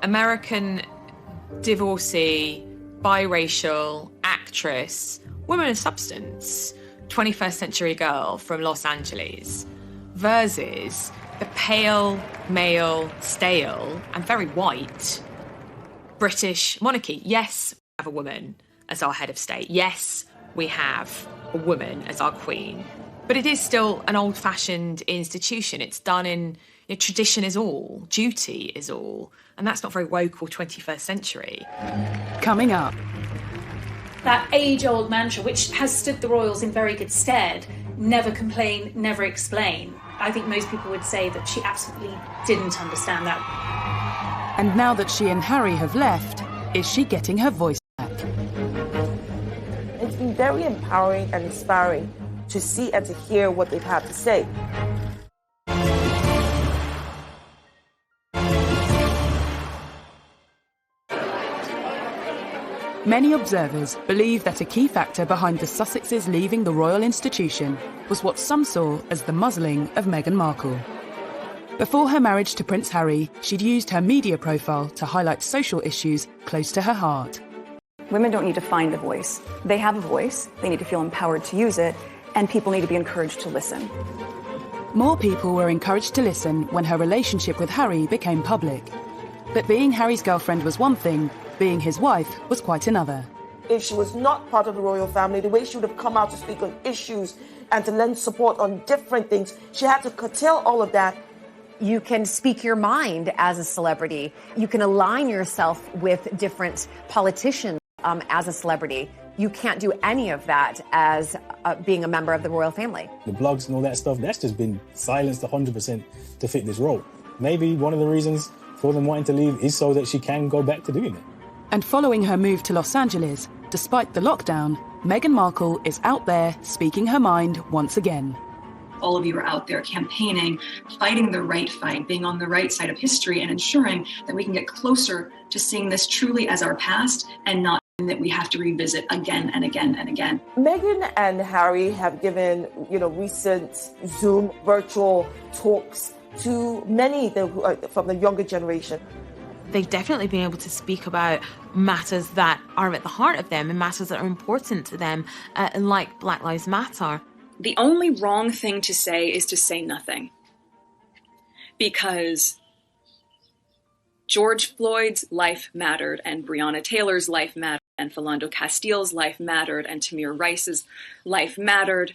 American divorcee, biracial, actress, woman of substance, 21st century girl from Los Angeles versus the pale, male, stale and very white British monarchy. Yes, we have a woman as our head of state. Yes, we have a woman as our queen. But it is still an old-fashioned institution. It's done in tradition is all, duty is all. And that's not very woke or 21st century. Coming up. That age-old mantra, which has stood the royals in very good stead, never complain, never explain. I think most people would say that she absolutely didn't understand that. And now that she and Harry have left, is she getting her voice back? It's been very empowering and inspiring to see and to hear what they've had to say. Many observers believe that a key factor behind the Sussexes leaving the royal institution was what some saw as the muzzling of Meghan Markle. Before her marriage to Prince Harry, she'd used her media profile to highlight social issues close to her heart. Women don't need to find a voice. They have a voice, they need to feel empowered to use it, and people need to be encouraged to listen. More people were encouraged to listen when her relationship with Harry became public. But being Harry's girlfriend was one thing, being his wife was quite another. If she was not part of the royal family, the way she would have come out to speak on issues and to lend support on different things, she had to curtail all of that. You can speak your mind as a celebrity. You can align yourself with different politicians. as a celebrity. You can't do any of that as being a member of the royal family. The blogs and all that stuff, that's just been silenced 100% to fit this role. Maybe one of the reasons for them wanting to leave is so that she can go back to doing it. And following her move to Los Angeles, despite the lockdown, Meghan Markle is out there speaking her mind once again. All of you are out there campaigning, fighting the right fight, being on the right side of history and ensuring that we can get closer to seeing this truly as our past and not that we have to revisit again and again and again. Meghan and Harry have given, recent Zoom virtual talks to many from the younger generation. They've definitely been able to speak about matters that are at the heart of them and matters that are important to them, like Black Lives Matter. The only wrong thing to say is to say nothing. Because George Floyd's life mattered, and Breonna Taylor's life mattered, and Philando Castile's life mattered, and Tamir Rice's life mattered.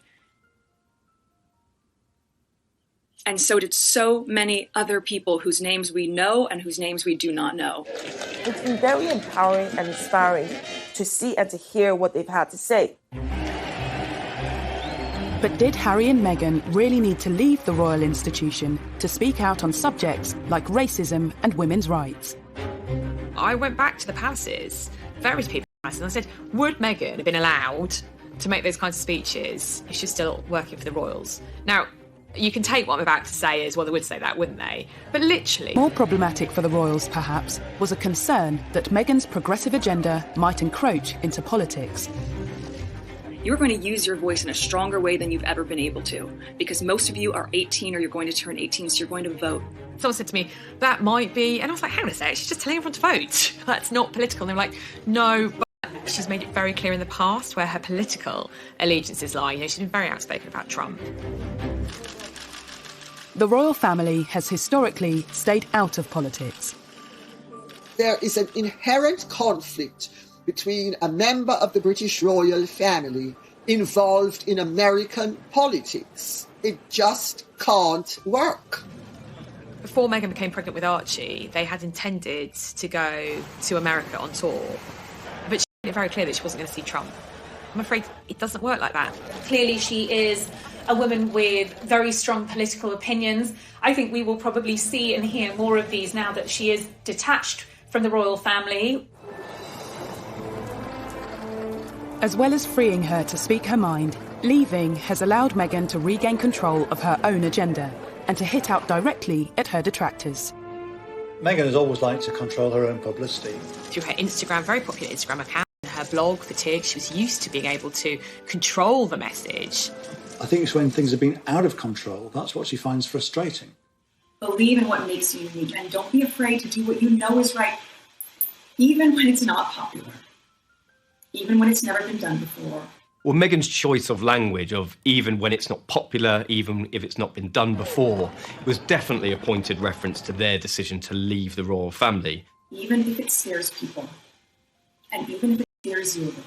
And so did so many other people whose names we know and whose names we do not know. It's been very empowering and inspiring to see and to hear what they've had to say. But did Harry and Meghan really need to leave the royal institution to speak out on subjects like racism and women's rights? I went back to the palaces, various people, and I said, would Meghan have been allowed to make those kinds of speeches if she's still working for the royals? Now, you can take what I'm about to say as, well, they would say that, wouldn't they? But literally... More problematic for the royals, perhaps, was a concern that Meghan's progressive agenda might encroach into politics. You're going to use your voice in a stronger way than you've ever been able to, because most of you are 18 or you're going to turn 18, so you're going to vote. Someone said to me, that might be, and I was like, hang on a sec, she's just telling everyone to vote. That's not political. And they were like, no, but she's made it very clear in the past where her political allegiances lie. She's been very outspoken about Trump. The royal family has historically stayed out of politics. There is an inherent conflict between a member of the British royal family involved in American politics. It just can't work. Before Meghan became pregnant with Archie, they had intended to go to America on tour, but she made it very clear that she wasn't going to see Trump. I'm afraid it doesn't work like that. Clearly she is a woman with very strong political opinions. I think we will probably see and hear more of these now that she is detached from the royal family. As well as freeing her to speak her mind, leaving has allowed Meghan to regain control of her own agenda and to hit out directly at her detractors. Meghan has always liked to control her own publicity. Through her Instagram, very popular Instagram account, her blog, Fatigue, she was used to being able to control the message. I think it's when things have been out of control, that's what she finds frustrating. Believe in what makes you unique, and don't be afraid to do what you know is right, even when it's not popular. Even when it's never been done before. Well, Meghan's choice of language of even when it's not popular, even if it's not been done before, was definitely a pointed reference to their decision to leave the royal family. Even if it scares people, and even if it scares you a little.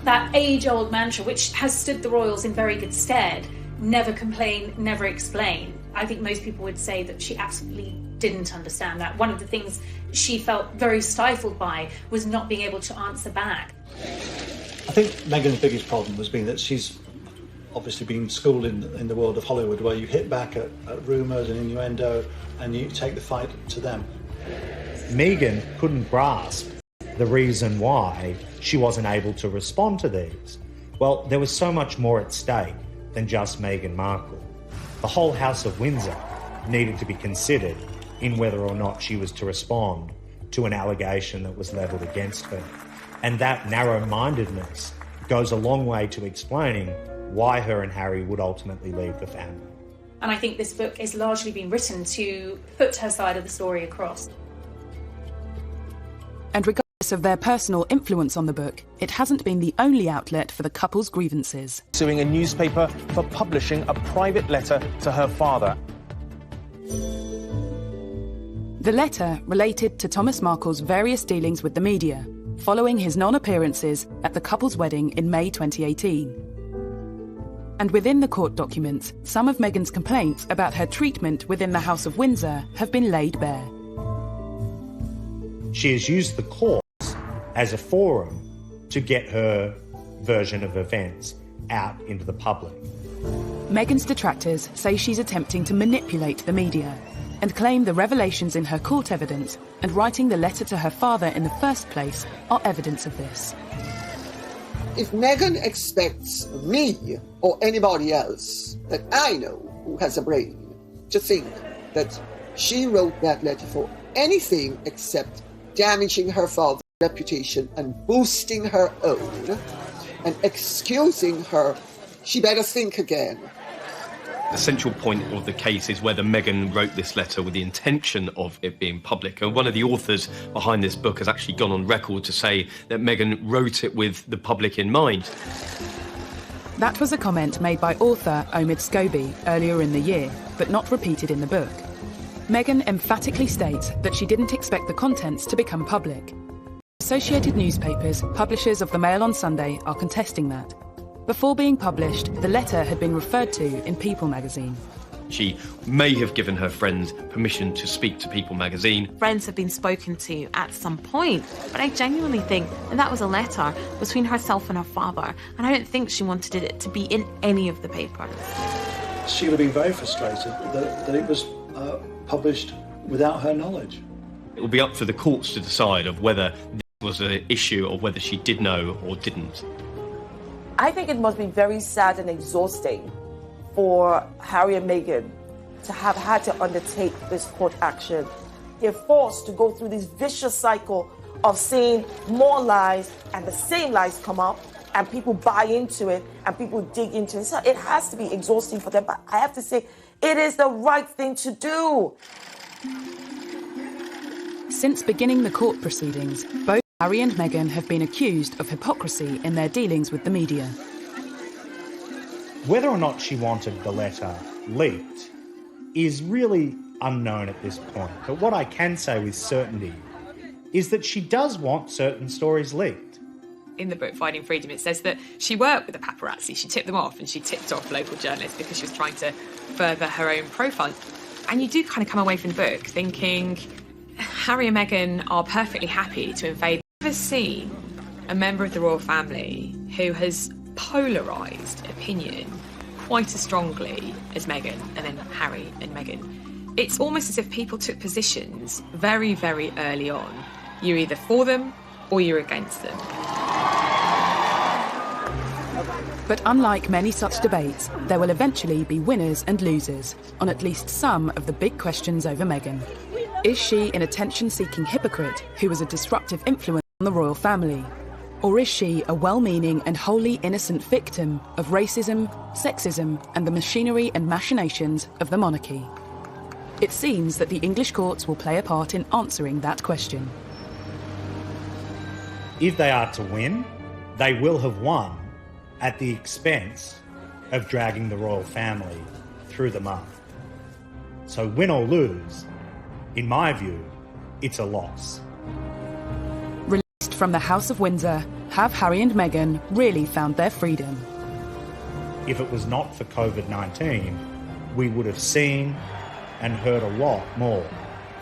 That age-old mantra, which has stood the royals in very good stead, never complain, never explain. I think most people would say that she absolutely didn't understand that. One of the things she felt very stifled by was not being able to answer back. I think Meghan's biggest problem has been that she's obviously been schooled in the world of Hollywood, where you hit back at rumours and innuendo and you take the fight to them. Meghan couldn't grasp the reason why she wasn't able to respond to these. Well, there was so much more at stake than just Meghan Markle. The whole House of Windsor needed to be considered in whether or not she was to respond to an allegation that was levelled against her. And that narrow-mindedness goes a long way to explaining why her and Harry would ultimately leave the family. And I think this book has largely been written to put her side of the story across. And regardless of their personal influence on the book, it hasn't been the only outlet for the couple's grievances. Suing a newspaper for publishing a private letter to her father. The letter related to Thomas Markle's various dealings with the media, following his non-appearances at the couple's wedding in May 2018. And within the court documents, some of Meghan's complaints about her treatment within the House of Windsor have been laid bare. She has used the courts as a forum to get her version of events out into the public. Meghan's detractors say she's attempting to manipulate the media and claim the revelations in her court evidence and writing the letter to her father in the first place are evidence of this. If Meghan expects me or anybody else that I know who has a brain to think that she wrote that letter for anything except damaging her father's reputation and boosting her own and excusing her, she better think again. The central point of the case is whether Meghan wrote this letter with the intention of it being public. And one of the authors behind this book has actually gone on record to say that Meghan wrote it with the public in mind. That was a comment made by author Omid Scobie earlier in the year, but not repeated in the book. Meghan emphatically states that she didn't expect the contents to become public. Associated newspapers, publishers of the Mail on Sunday, are contesting that. Before being published, the letter had been referred to in People magazine. She may have given her friend permission to speak to People magazine. Friends have been spoken to at some point, but I genuinely think that was a letter between herself and her father, and I don't think she wanted it to be in any of the papers. She would have been very frustrated that it was published without her knowledge. It will be up to the courts to decide of whether this was an issue or whether she did know or didn't. I think it must be very sad and exhausting for Harry and Meghan to have had to undertake this court action. They're forced to go through this vicious cycle of seeing more lies and the same lies come up and people buy into it and people dig into it. So it has to be exhausting for them, but I have to say it is the right thing to do. Since beginning the court proceedings, both Harry and Meghan have been accused of hypocrisy in their dealings with the media. Whether or not she wanted the letter leaked is really unknown at this point. But what I can say with certainty is that she does want certain stories leaked. In the book Finding Freedom, it says that she worked with the paparazzi. She tipped them off, and she tipped off local journalists because she was trying to further her own profile. And you do kind of come away from the book thinking Harry and Meghan are perfectly happy to invade. I've never seen a member of the royal family who has polarised opinion quite as strongly as Meghan and then Harry and Meghan. It's almost as if people took positions very, very early on. You're either for them or you're against them. But unlike many such debates, there will eventually be winners and losers on at least some of the big questions over Meghan. Is she an attention-seeking hypocrite who was a disruptive influence on the royal family? Or is she a well-meaning and wholly innocent victim of racism, sexism, and the machinery and machinations of the monarchy? It seems that the English courts will play a part in answering that question. If they are to win, they will have won at the expense of dragging the royal family through the mud. So win or lose, in my view, it's a loss. Released from the House of Windsor, have Harry and Meghan really found their freedom? If it was not for COVID-19, we would have seen and heard a lot more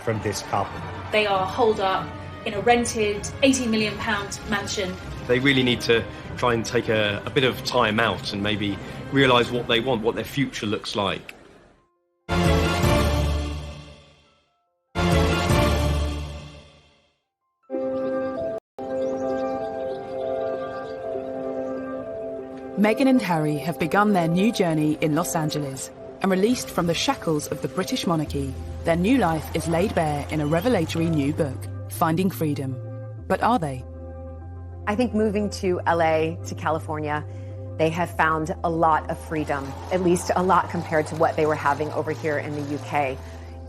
from this couple. They are holed up in a rented £18 million mansion. They really need to try and take a bit of time out and maybe realise what they want, what their future looks like. Meghan and Harry have begun their new journey in Los Angeles, and released from the shackles of the British monarchy, their new life is laid bare in a revelatory new book, Finding Freedom. But are they? I think moving to LA, to California, they have found a lot of freedom, at least a lot compared to what they were having over here in the UK.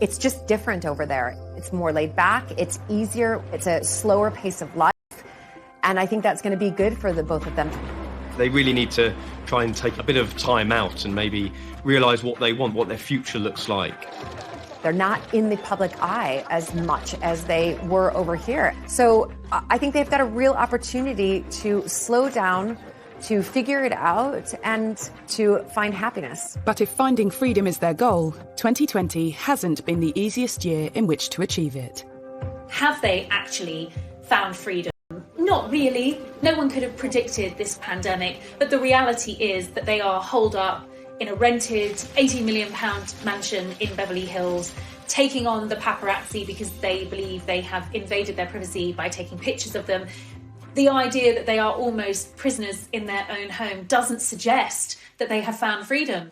It's just different over there. It's more laid back, it's easier, it's a slower pace of life, and I think that's going to be good for the both of them. They really need to try and take a bit of time out and maybe realise what they want, what their future looks like. They're not in the public eye as much as they were over here. So I think they've got a real opportunity to slow down, to figure it out, and to find happiness. But if finding freedom is their goal, 2020 hasn't been the easiest year in which to achieve it. Have they actually found freedom? Not Not really. No one could have predicted this pandemic, but the reality is that they are holed up in a rented £80 million mansion in Beverly Hills, taking on the paparazzi because they believe they have invaded their privacy by taking pictures of them. The idea that they are almost prisoners in their own home doesn't suggest that they have found freedom.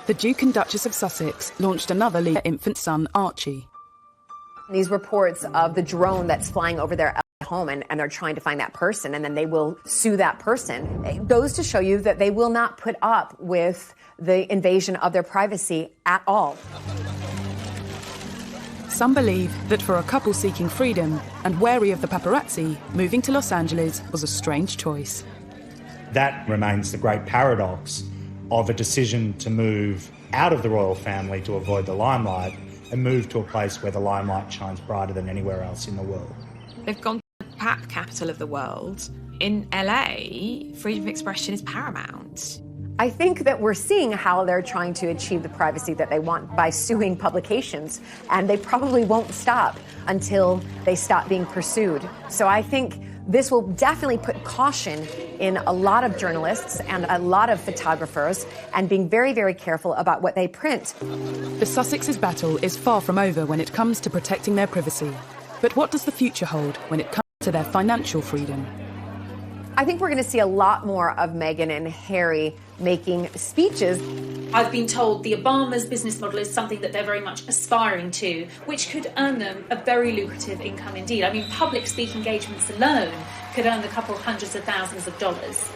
The Duke and Duchess of Sussex launched another league for their infant son, Archie. These reports of the drone that's flying over their home and they're trying to find that person and then they will sue that person. It goes to show you that they will not put up with the invasion of their privacy at all. Some believe that for a couple seeking freedom and wary of the paparazzi, moving to Los Angeles was a strange choice. That remains the great paradox of a decision to move out of the royal family to avoid the limelight and move to a place where the limelight shines brighter than anywhere else in the world. They've gone to the pap capital of the world. In LA, freedom of expression is paramount. I think that we're seeing how they're trying to achieve the privacy that they want by suing publications, and they probably won't stop until they stop being pursued. So I think this will definitely put caution in a lot of journalists and a lot of photographers and being very, very careful about what they print. The Sussex's battle is far from over when it comes to protecting their privacy. But what does the future hold when it comes to their financial freedom? I think we're going to see a lot more of Meghan and Harry making speeches. I've been told the Obamas' business model is something that they're very much aspiring to, which could earn them a very lucrative income indeed. I mean, public speaking engagements alone could earn a couple hundreds of thousands of dollars.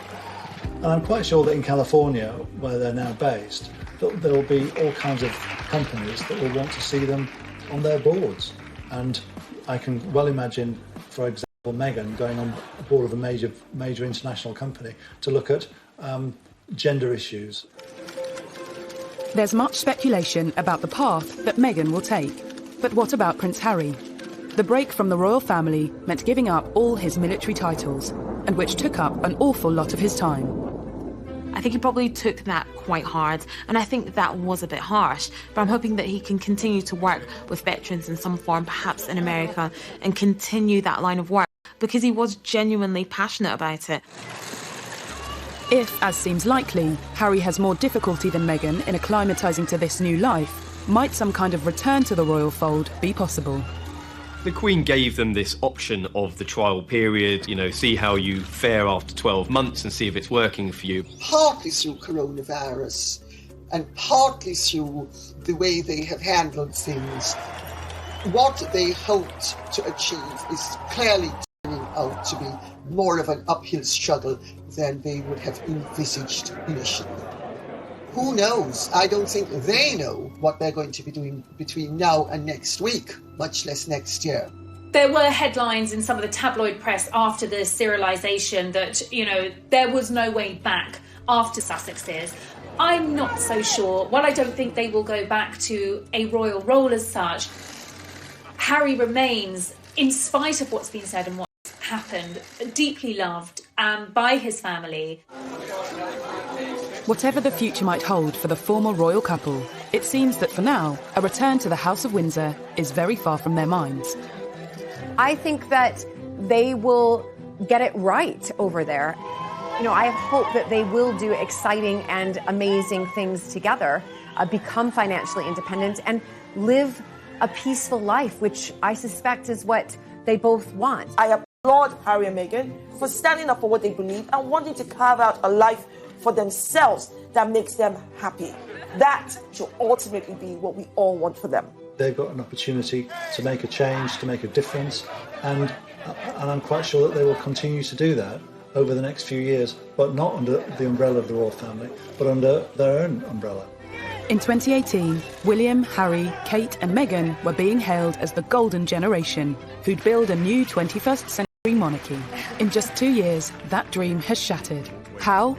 And I'm quite sure that in California, where they're now based, that there will be all kinds of companies that will want to see them on their boards. And I can well imagine, for example, Meghan going on board of a major international company to look at gender issues. There's much speculation about the path that Meghan will take. But what about Prince Harry? The break from the royal family meant giving up all his military titles, and which took up an awful lot of his time. I think he probably took that quite hard, and I think that was a bit harsh, but I'm hoping that he can continue to work with veterans in some form, perhaps in America, and continue that line of work, because he was genuinely passionate about it. If, as seems likely, Harry has more difficulty than Meghan in acclimatising to this new life, might some kind of return to the royal fold be possible? The Queen gave them this option of the trial period, see how you fare after 12 months and see if it's working for you. Partly through coronavirus and partly through the way they have handled things, what they hoped to achieve is clearly turning out to be more of an uphill struggle than they would have envisaged initially. Who knows? I don't think they know what they're going to be doing between now and next week, much less next year. There were headlines in some of the tabloid press after the serialisation that, there was no way back after Sussex's. I'm not so sure. While I don't think they will go back to a royal role as such, Harry remains, in spite of what's been said and what's happened, deeply loved by his family. Whatever the future might hold for the former royal couple, it seems that for now, a return to the House of Windsor is very far from their minds. I think that they will get it right over there. I hope that they will do exciting and amazing things together, become financially independent, and live a peaceful life, which I suspect is what they both want. I applaud Harry and Meghan for standing up for what they believe and wanting to carve out a life for themselves that makes them happy. That should ultimately be what we all want for them. They've got an opportunity to make a change, to make a difference, and I'm quite sure that they will continue to do that over the next few years, but not under the umbrella of the royal family, but under their own umbrella. In 2018, William, Harry, Kate and Meghan were being hailed as the golden generation who'd build a new 21st century monarchy. In just 2 years, that dream has shattered. How?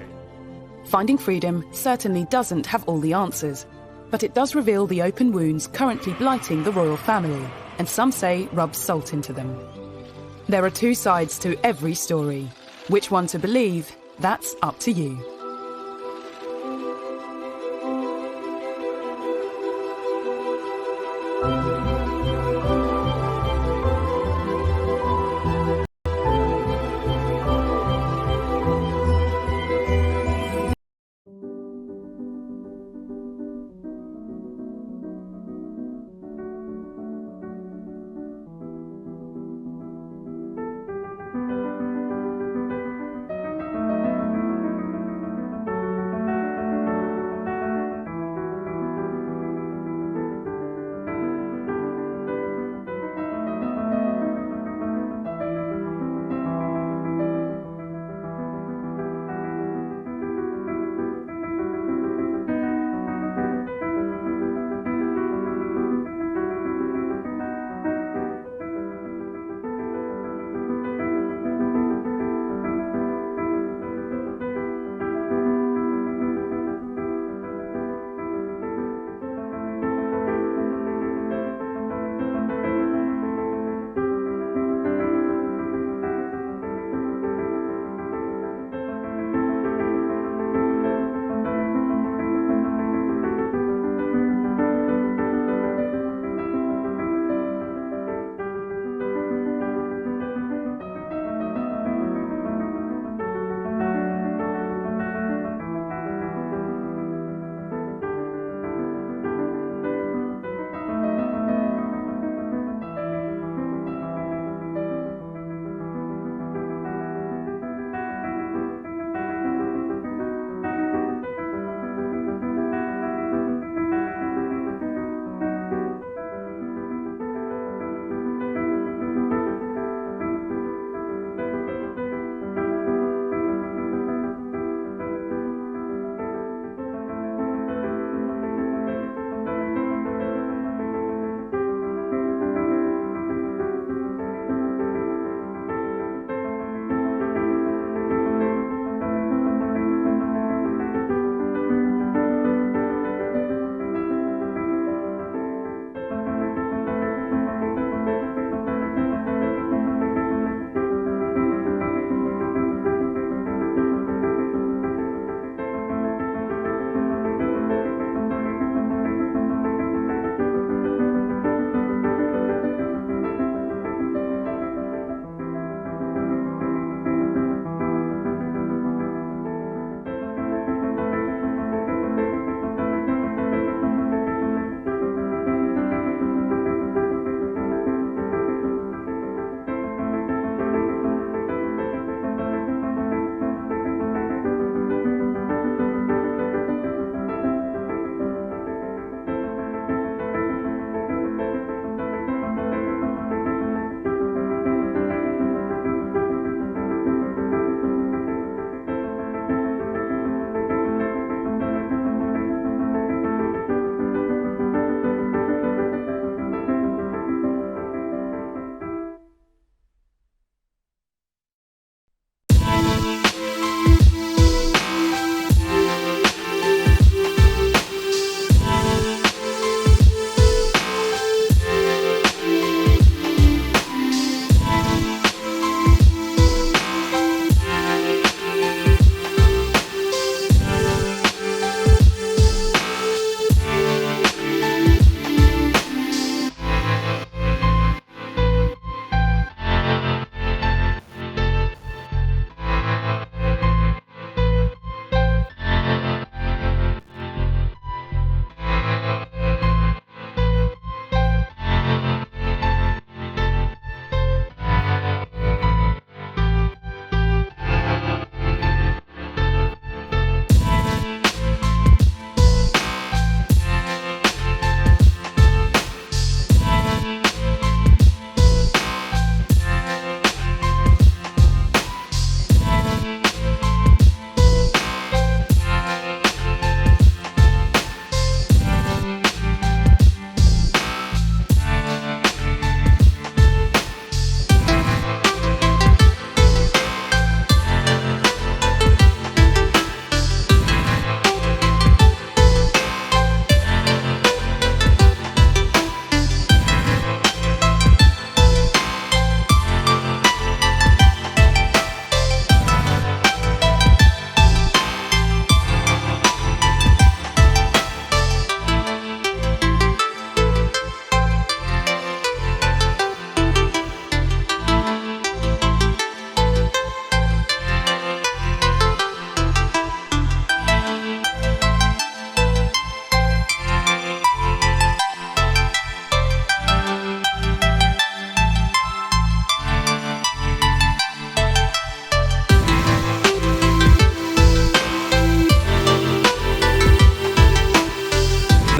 Finding freedom certainly doesn't have all the answers, but it does reveal the open wounds currently blighting the royal family, and some say rubs salt into them. There are two sides to every story. Which one to believe, that's up to you.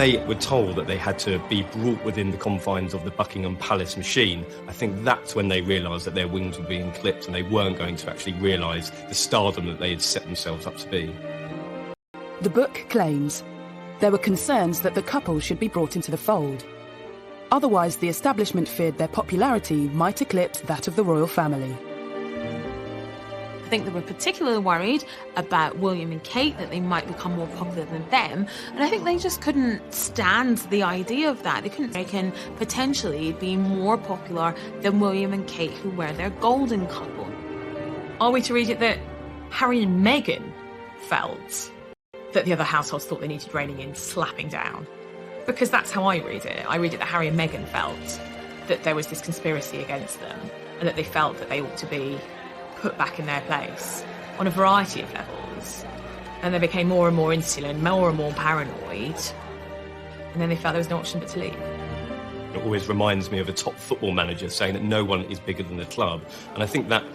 they were told that they had to be brought within the confines of the Buckingham Palace machine, I think that's when they realised that their wings were being clipped and they weren't going to actually realise the stardom that they had set themselves up to be. The book claims there were concerns that the couple should be brought into the fold. Otherwise, the establishment feared their popularity might eclipse that of the royal family. I think they were particularly worried about William and Kate, that they might become more popular than them, and I think they just couldn't stand the idea of that. They couldn't potentially be more popular than William and Kate, who were their golden couple. Are we to read it that Harry and Meghan felt that the other households thought they needed reining in, slapping down? Because that's how I read it. I read it that Harry and Meghan felt that there was this conspiracy against them and that they felt that they ought to be put back in their place on a variety of levels. And they became more and more insular and more paranoid. And then they felt there was no option but to leave. It always reminds me of a top football manager saying that no one is bigger than the club. And I think that